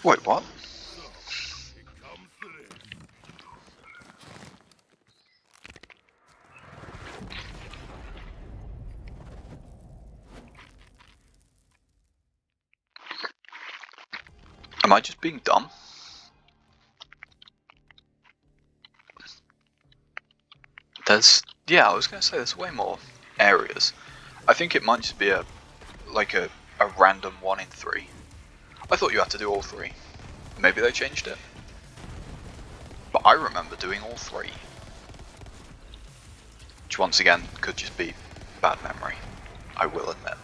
Wait, what? Am I just being dumb? Yeah, I was gonna say there's way more areas. I think it might just be a random 1 in 3. I thought you had to do all 3. Maybe they changed it. But I remember doing all 3. Which once again could just be bad memory, I will admit.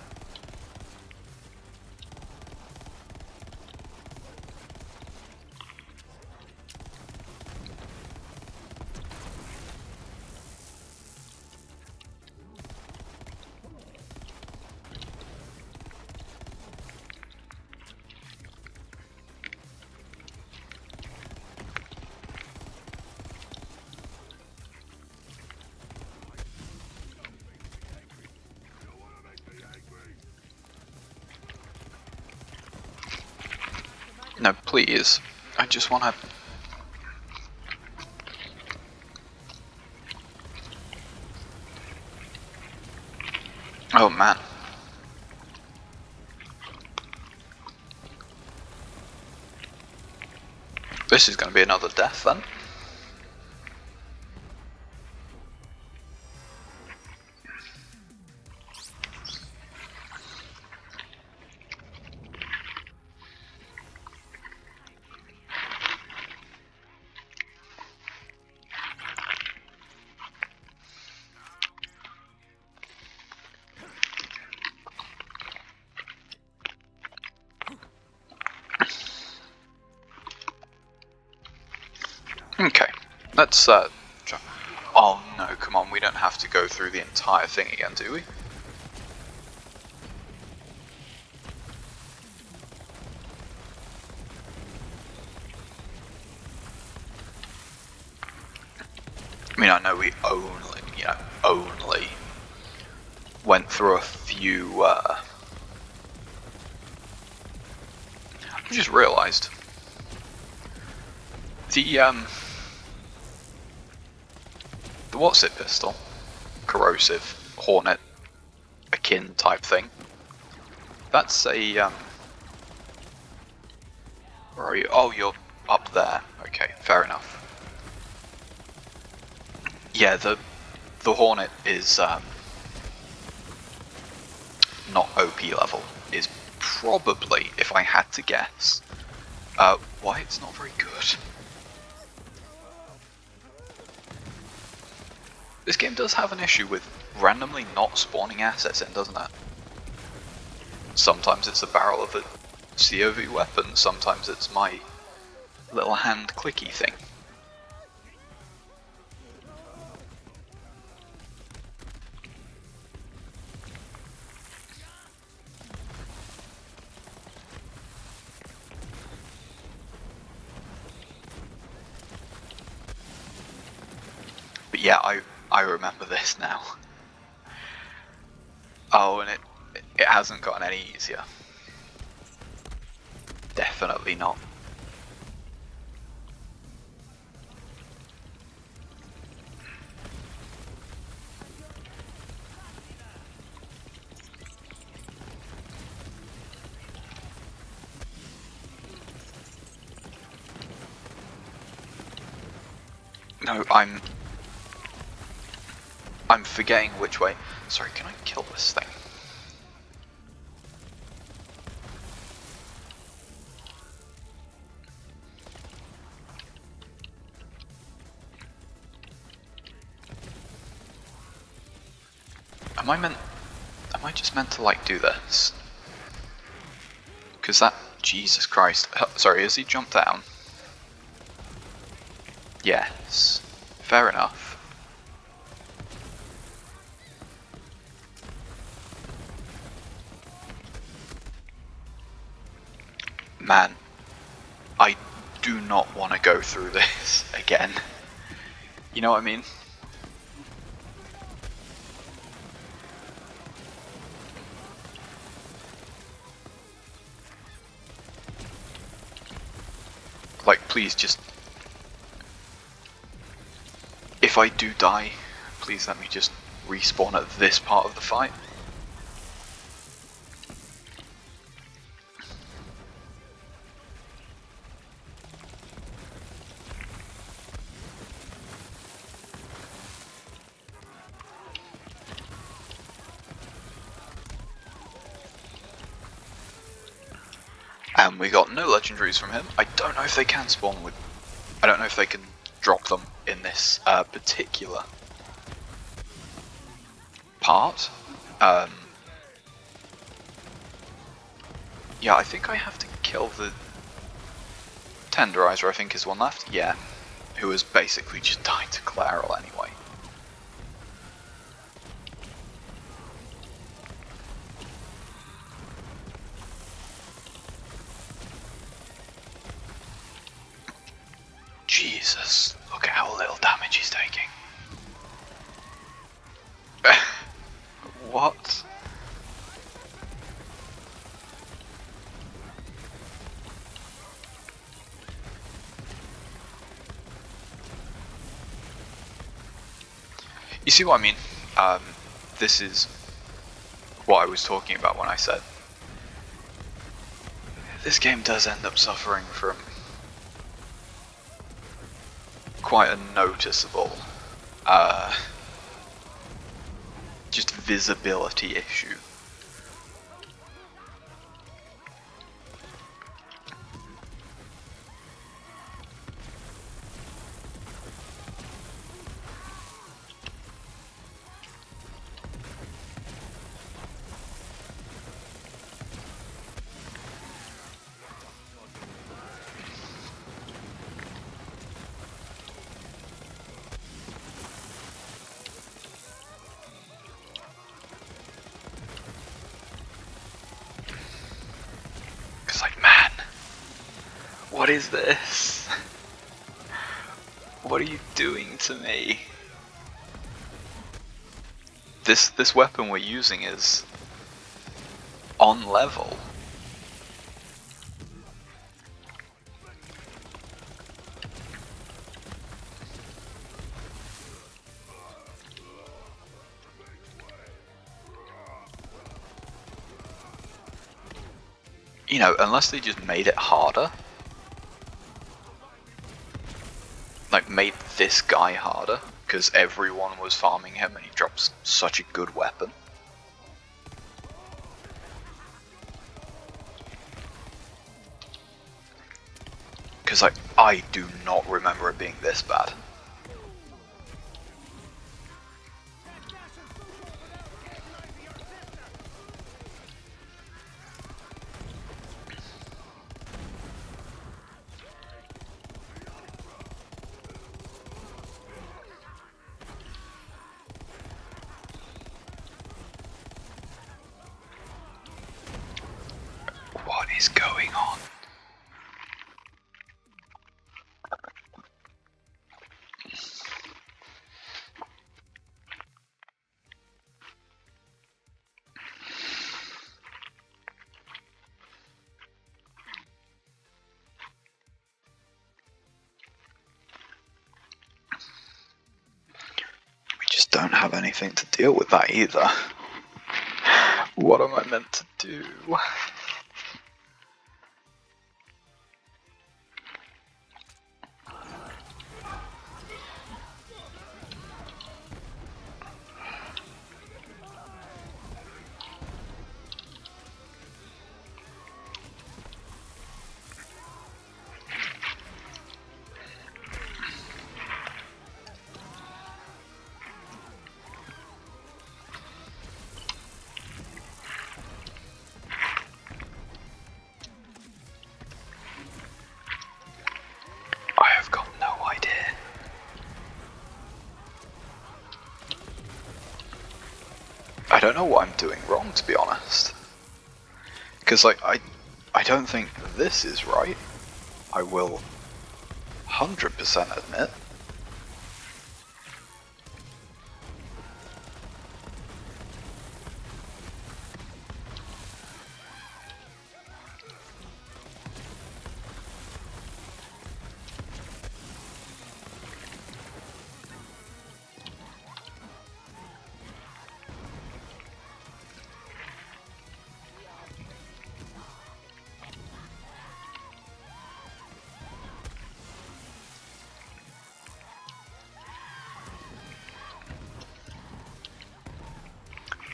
No, please. I just want to... Oh, man. This is going to be another death, then. Okay, let's try. Oh no, come on, we don't have to go through the entire thing again, do we? I mean, I know we only went through a few, just realised the what's it pistol, corrosive hornet akin type thing. That's a where are you? Oh, you're up there. Okay, fair enough. Yeah, the hornet is not OP level. Is probably, if I had to guess, why it's not very good. This game does have an issue with randomly not spawning assets in, doesn't it? Sometimes it's a barrel of a COV weapon, sometimes it's my little hand clicky thing. But yeah, I remember this now. Oh, and it hasn't gotten any easier. Definitely not. No, I'm forgetting which way. Sorry, can I kill this thing? Am I just meant to like do this? Because that, Jesus Christ. Sorry, has he jumped down? Yes. Fair enough. Man, I do not want to go through this again. You know what I mean? Like, please just... If I do die, please let me just respawn at this part of the fight. And we got no legendaries from him. I don't know if they can spawn with... I don't know if they can drop them in this particular part. Yeah, I think I have to kill the Tenderizer, I think is one left. Yeah, who has basically just died to Claral anyway. Jesus, look at how little damage he's taking. What? You see what I mean? This is what I was talking about when I said this game does end up suffering from quite a noticeable just visibility issue. What is this? What are you doing to me? This weapon we're using is on level. You know, unless they just made it harder. Like, made this guy harder, because everyone was farming him and he drops such a good weapon. Because, like, I do not remember it being this bad. What is going on? We just don't have anything to deal with that either. What am I meant to do? I have got no idea. I don't know what I'm doing wrong, to be honest. Because, like, I don't think this is right. I will 100% admit.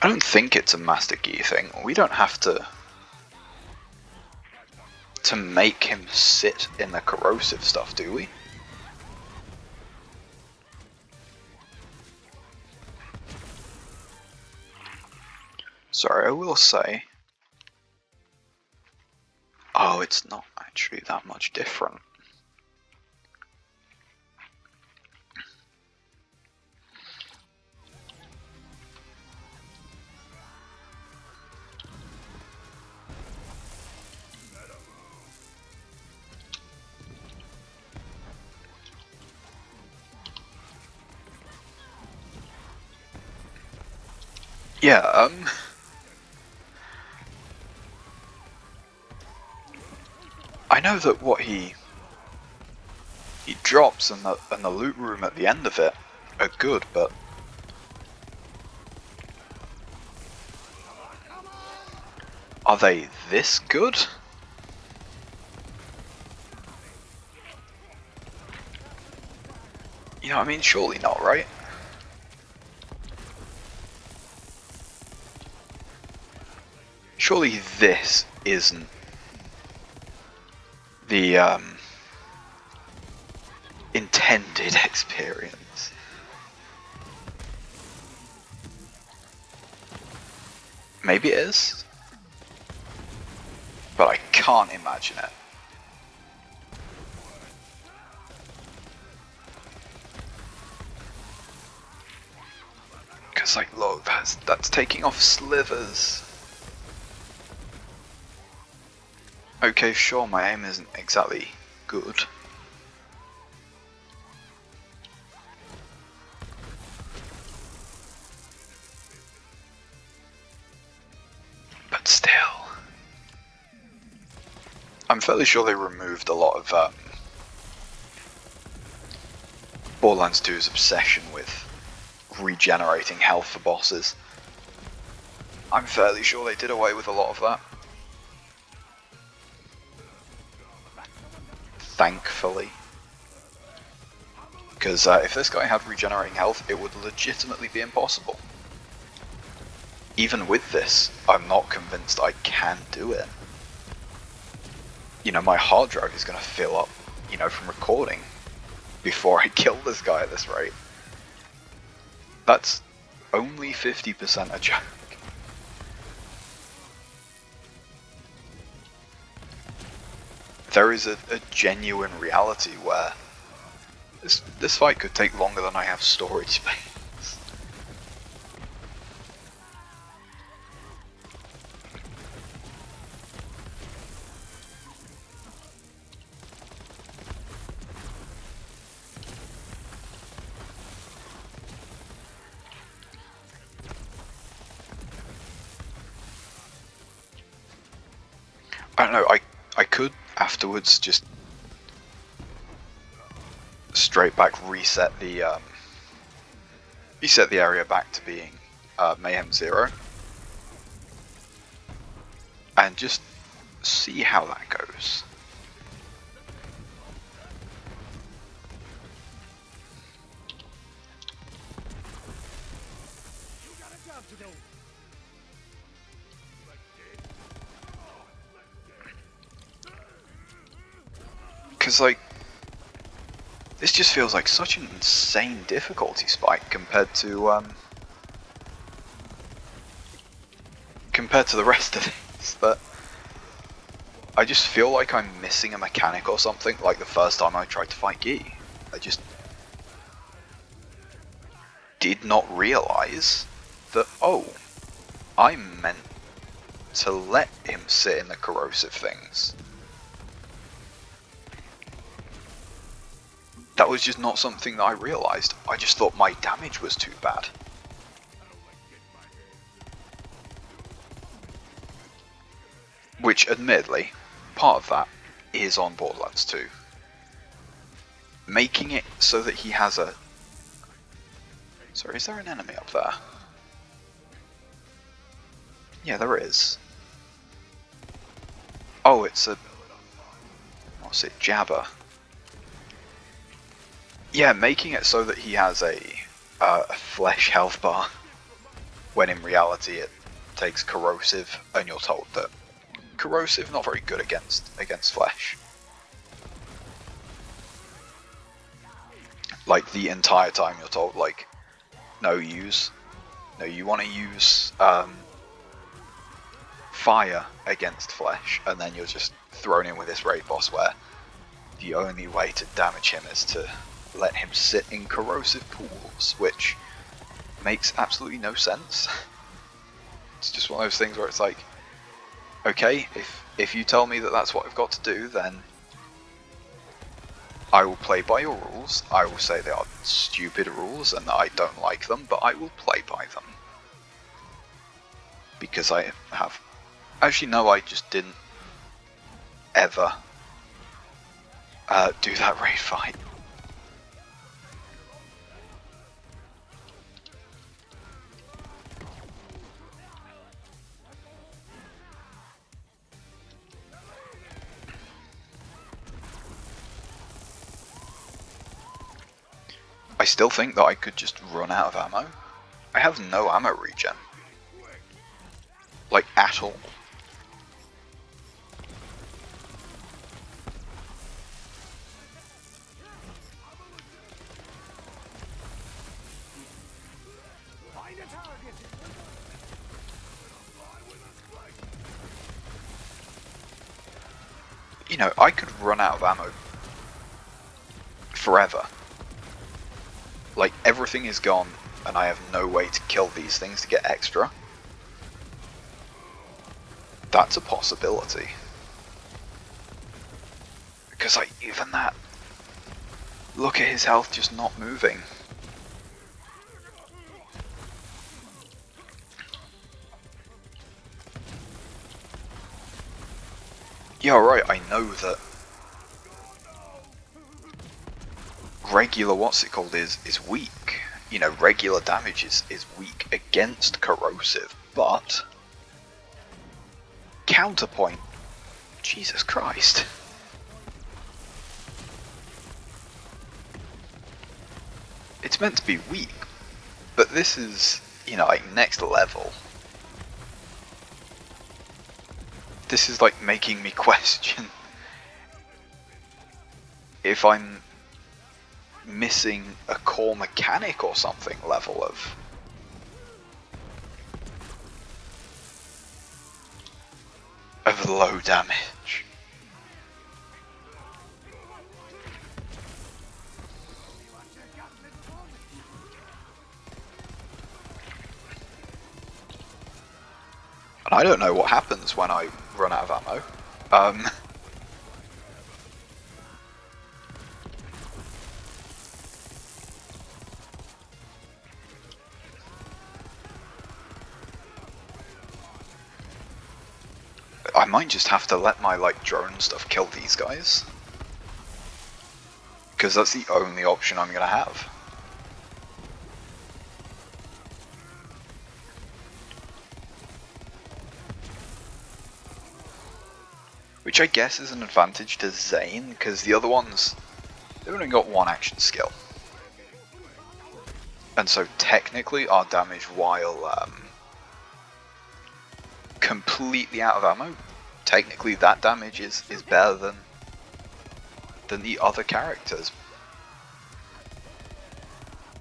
I don't think it's a Master Key thing. We don't have to make him sit in the corrosive stuff, do we? Sorry, I will say. Oh, it's not actually that much different. Yeah, I know that what he drops and the loot room at the end of it are good, but are they this good? You know what I mean? Surely not, right? Surely this isn't the intended experience. Maybe it is, but I can't imagine it. Because, like, look, that's taking off slivers. Okay, sure, my aim isn't exactly good. But still. I'm fairly sure they removed a lot of Borderlands 2's obsession with regenerating health for bosses. I'm fairly sure they did away with a lot of that. thankfully. Because if this guy had regenerating health, it would legitimately be impossible. Even with this, I'm not convinced I can do it. You know, my hard drive is going to fill up, you know, from recording before I kill this guy at this rate. That's only 50% a joke. There is a genuine reality where this fight could take longer than I have storage space. I don't know, I could afterwards just straight back reset the area back to being mayhem 0 and just see how that goes. You got a job to do. Because, like, this just feels like such an insane difficulty spike compared to the rest of this, that I just feel like I'm missing a mechanic or something, like the first time I tried to fight Guy. I just did not realise that, oh, I meant to let him sit in the corrosive things. That was just not something that I realised. I just thought my damage was too bad. Which, admittedly, part of that is on Borderlands 2. Making it so that he has a... Sorry, is there an enemy up there? Yeah, there is. Oh, it's a... what's it? Jabber. Yeah, making it so that he has a flesh health bar, when in reality it takes corrosive, and you're told that corrosive not very good against flesh. Like the entire time you're told, like, no, you want to use fire against flesh, and then you're just thrown in with this raid boss where the only way to damage him is to let him sit in corrosive pools, which makes absolutely no sense. It's just one of those things where it's like, okay, if you tell me that that's what I've got to do, then I will play by your rules. I will say they are stupid rules and that I don't like them, but I will play by them. Because I have... Actually, no, I just didn't ever do that raid fight. I still think that I could just run out of ammo. I have no ammo regen. Like, at all. Find a target. You know, I could run out of ammo forever. Like, everything is gone, and I have no way to kill these things to get extra. That's a possibility. Because, like, even that... Look at his health just not moving. Yeah, right, I know that regular is weak. You know, regular damage is weak against corrosive, but counterpoint, Jesus Christ. it's meant to be weak, but this is, you know, like next level. This is like making me question if I'm missing a core mechanic or something level of low damage. And I don't know what happens when I run out of ammo. I might just have to let my like drone stuff kill these guys, because that's the only option I'm gonna have. Which I guess is an advantage to Zane, because the other ones, they've only got one action skill. And so technically our damage while completely out of ammo, technically that damage is better than the other characters.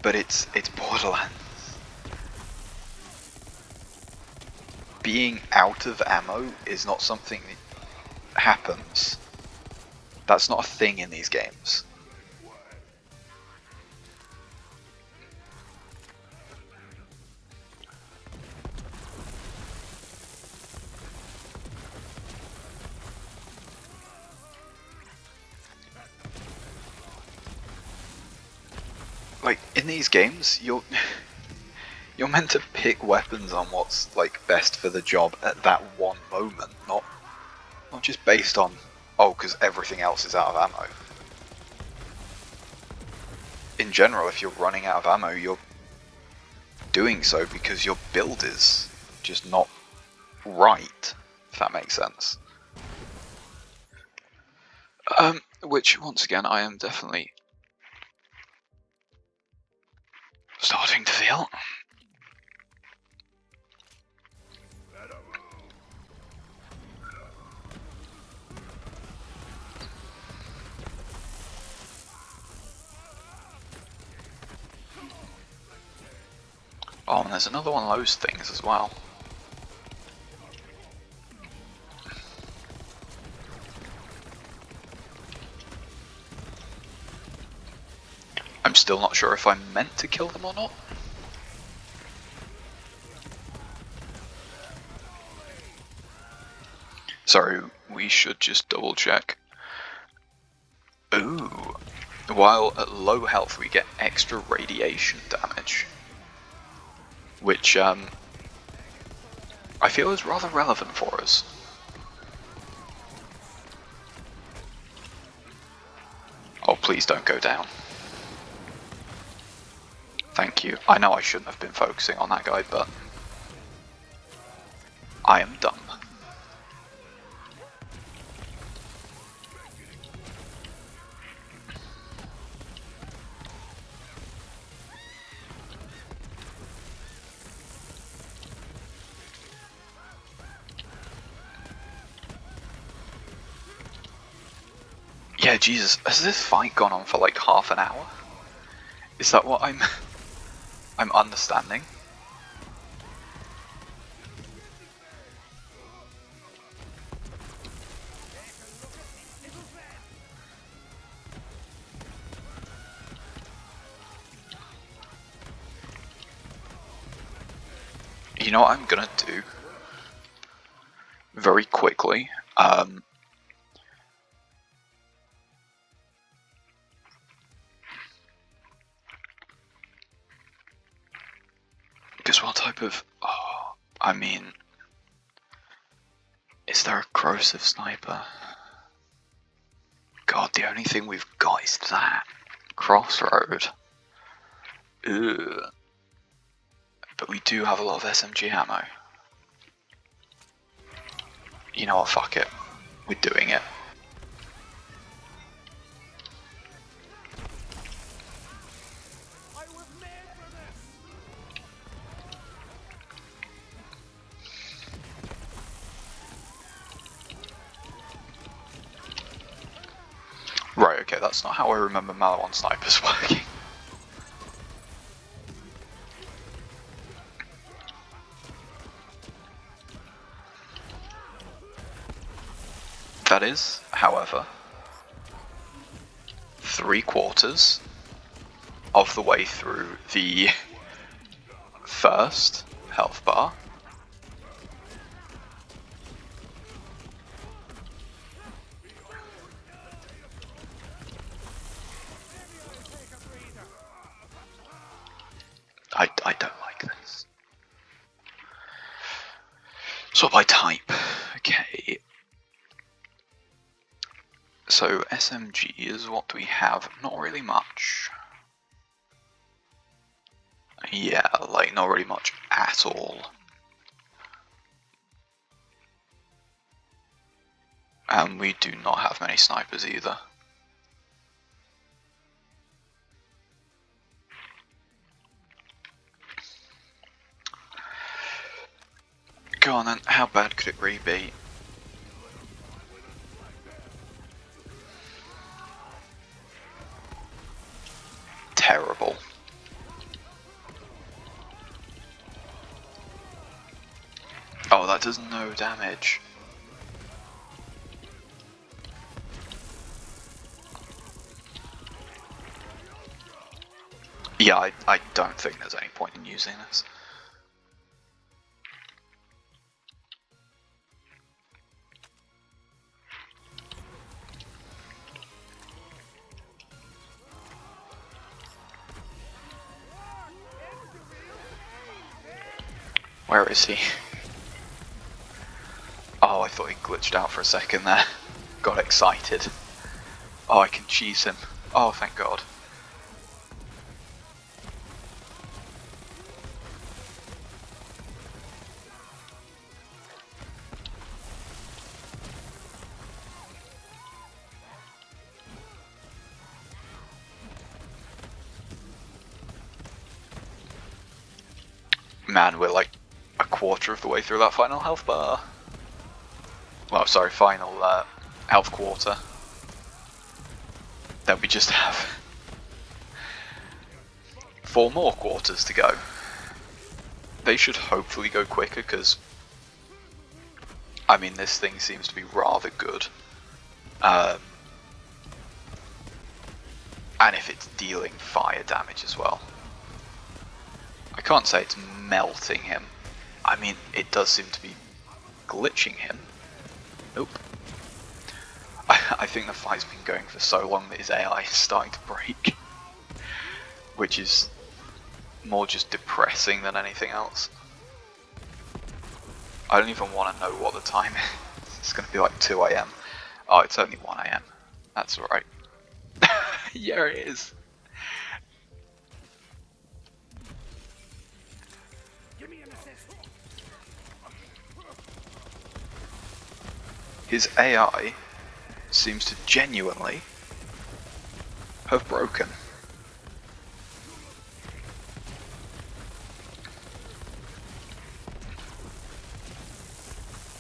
But it's Borderlands. Being out of ammo is not something that happens. That's not a thing in these games. Like, in these games, you're meant to pick weapons on what's like best for the job at that one moment, not just based on, oh, because everything else is out of ammo. In general, if you're running out of ammo, you're doing so because your build is just not right, if that makes sense. Which, once again, I am definitely starting to feel. Oh, and there's another one of those things as well. I'm still not sure if I'm meant to kill them or not. Sorry, we should just double check. Ooh. While at low health we get extra radiation damage. Which, I feel is rather relevant for us. Oh, please don't go down. Thank you. I know I shouldn't have been focusing on that guy, but I am dumb. Yeah, Jesus, has this fight gone on for like half an hour? Is that what I'm understanding? You know what I'm gonna do? Very quickly, because what type of, oh, I mean, is there a corrosive sniper? God, the only thing we've got is that. Crossroad. Ugh. But we do have a lot of SMG ammo. You know what, fuck it. We're doing it. Okay, that's not how I remember Malawan snipers working. That is, however, 3/4 of the way through the first health bar. I don't like this. So by type, okay. So SMG is what we have. Not really much. Yeah, like not really much at all. And we do not have many snipers either. Go on then, how bad could it really be? Terrible. Oh, that does no damage. Yeah, I don't think there's any point in using this. Where is he? Oh, I thought he glitched out for a second there. Got excited. Oh, I can cheese him. Oh, thank God. Man, we're like a quarter of the way through that final health bar. Well, sorry, final health quarter. Then we just have 4 more quarters to go. They should hopefully go quicker because, I mean, this thing seems to be rather good. And if it's dealing fire damage as well. I can't say it's melting him. I mean, it does seem to be glitching him. Nope. I think the fight's been going for so long that his AI is starting to break. Which is more just depressing than anything else. I don't even want to know what the time is. It's going to be like 2 AM. Oh, it's only 1 AM. That's alright. Yeah, it is. Give me an assist. His AI seems to genuinely have broken.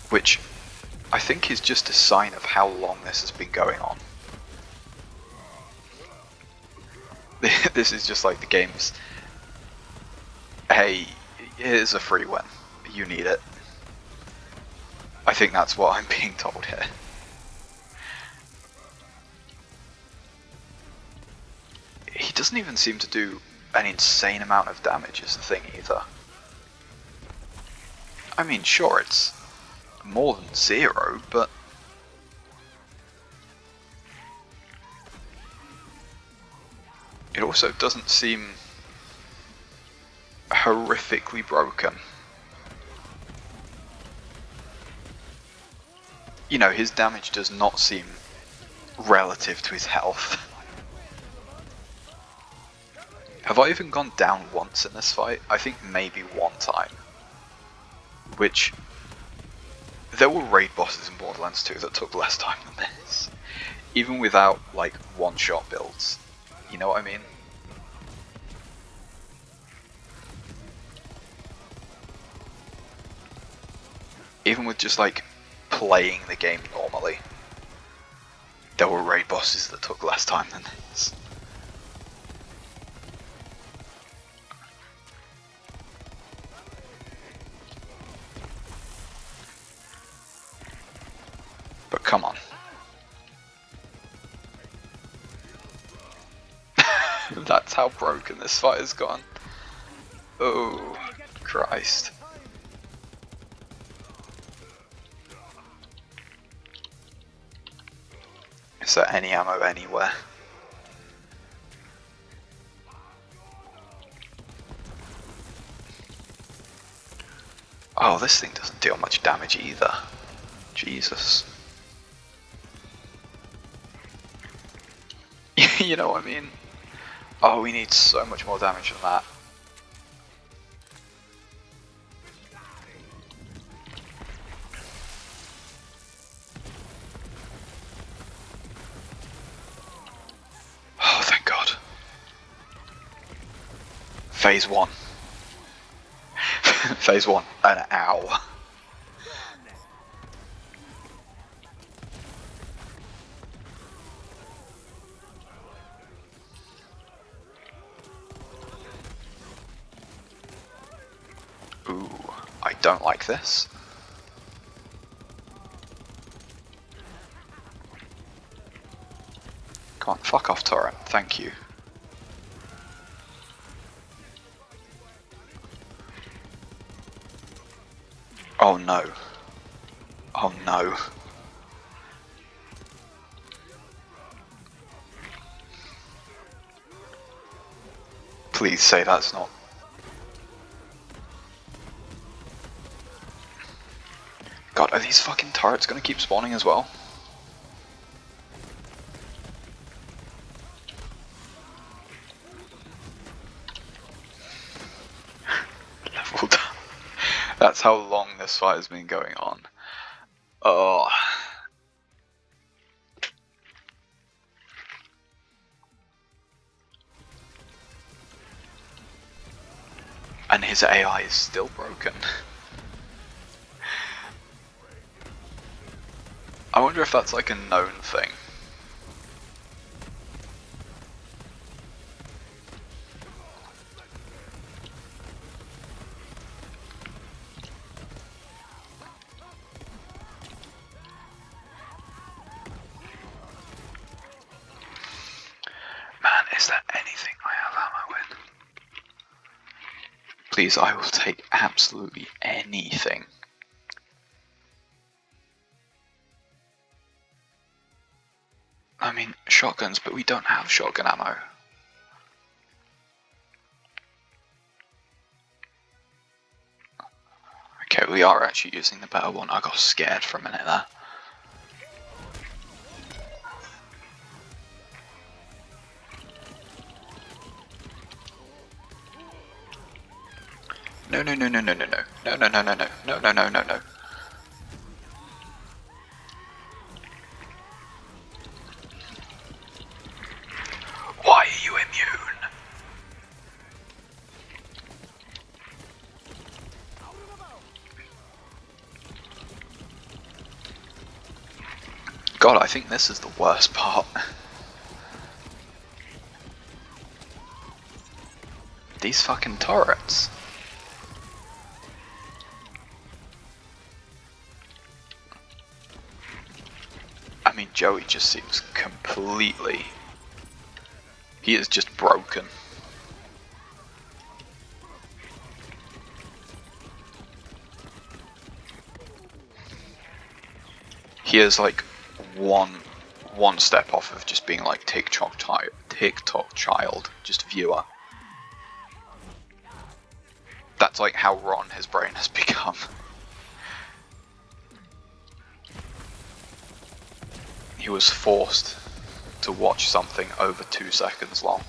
Which I think is just a sign of how long this has been going on. This is just like the game's, hey, here's a free win, you need it. I think that's what I'm being told here. He doesn't even seem to do an insane amount of damage is the thing either. I mean, sure, it's more than 0, but it also doesn't seem horrifically broken. You know, his damage does not seem relative to his health. Have I even gone down once in this fight? I think maybe one time. Which, there were raid bosses in Borderlands 2 that took less time than this. Even without, like, one-shot builds. You know what I mean? Even with just, like, playing the game normally. There were raid bosses that took less time than this. But come on. That's how broken this fight has gone. Oh, Christ. Is there any ammo anywhere? Oh, this thing doesn't deal much damage either. Jesus. You know what I mean? Oh, we need so much more damage than that. Oh, thank God. Phase 1. Phase 1. An ow. Ooh, I don't like this. Come on, fuck off, turret. Thank you. Oh no. Oh no. Please say that's not. God, are these fucking turrets gonna keep spawning as well? Level down. That's how long this fight has been going on. Oh. And his AI is still broken. I wonder if that's like a known thing. Man, is there anything I have ammo in? Please, I will take absolutely anything. I mean, shotguns, but we don't have shotgun ammo. Okay, we are actually using the better one. I got scared for a minute there. No, no, no, no, no, no, no. No, no, no, no, no. No, no, no, no, no. Why are you immune? God, I think this is the worst part. These fucking turrets. I mean, Joey just seems completely... He is just broken. He is like one step off of just being like TikTok child, just viewer. That's like how Ron his brain has become. He was forced to watch something over 2 seconds long.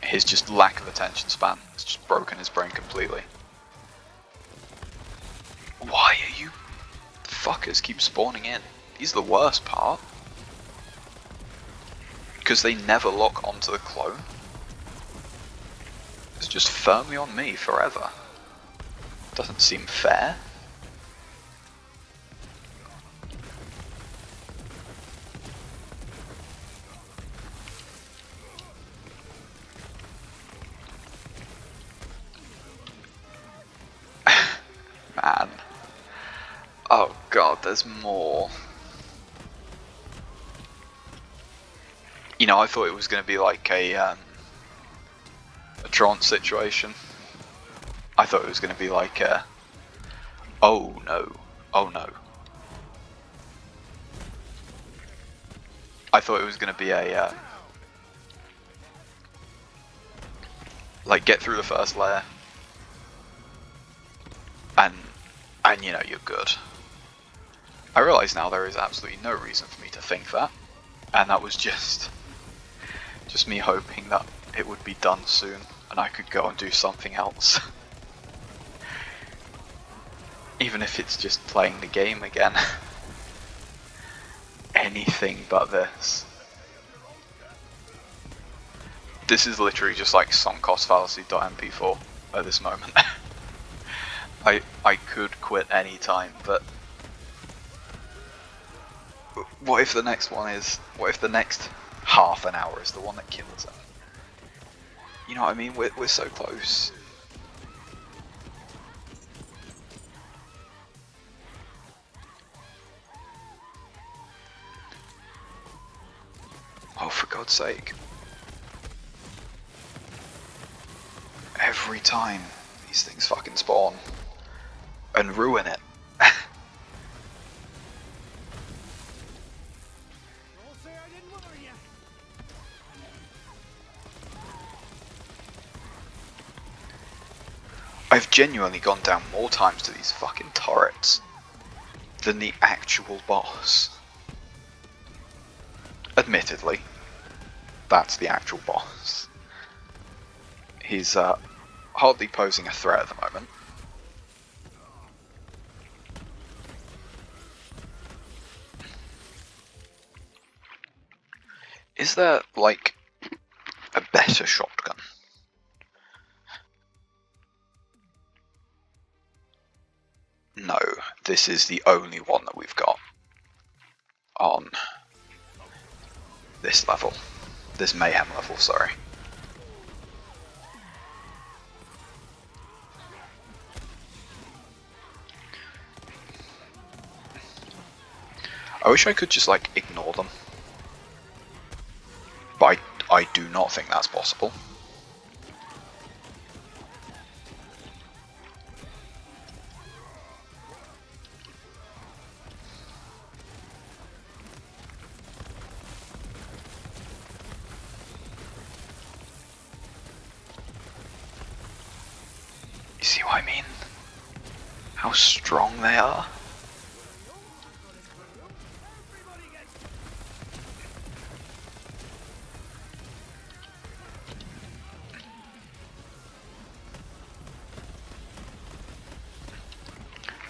His just lack of attention span has just broken his brain completely. Why are you fuckers keep spawning in? These are the worst part. Because they never lock onto the clone. It's just firmly on me forever. Doesn't seem fair. Man. Oh god, there's more. You know, I thought it was going to be like a trance situation. I thought it was going to be like a, oh no, oh no. I thought it was going to be a, like get through the first layer, and you know, you're good. I realise now there is absolutely no reason for me to think that, and that was just me hoping that it would be done soon and I could go and do something else. Even if it's just playing the game again. Anything but this. This is literally just like sunk cost fallacy.mp4 at this moment. I could quit any time, but what if the next one is, what if the next half an hour is the one that kills him? You know what I mean? We're so close. Oh, for God's sake. Every time these things fucking spawn and ruin it. I've genuinely gone down more times to these fucking turrets than the actual boss. Admittedly, that's the actual boss. He's hardly posing a threat at the moment. Is there, like, a better shotgun? No, this is the only one that we've got on this level. This mayhem level, sorry. I wish I could just, like, ignore them. But I do not think that's possible. You see what I mean? How strong they are?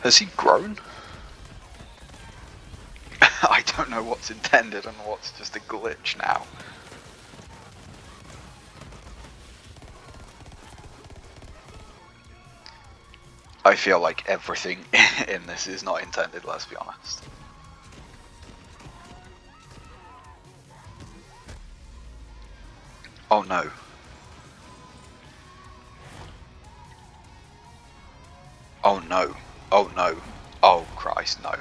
Has he grown? I don't know what's intended and what's just a glitch now. I feel like everything in this is not intended, let's be honest. Oh no. Oh no. Oh no. Oh Christ, no.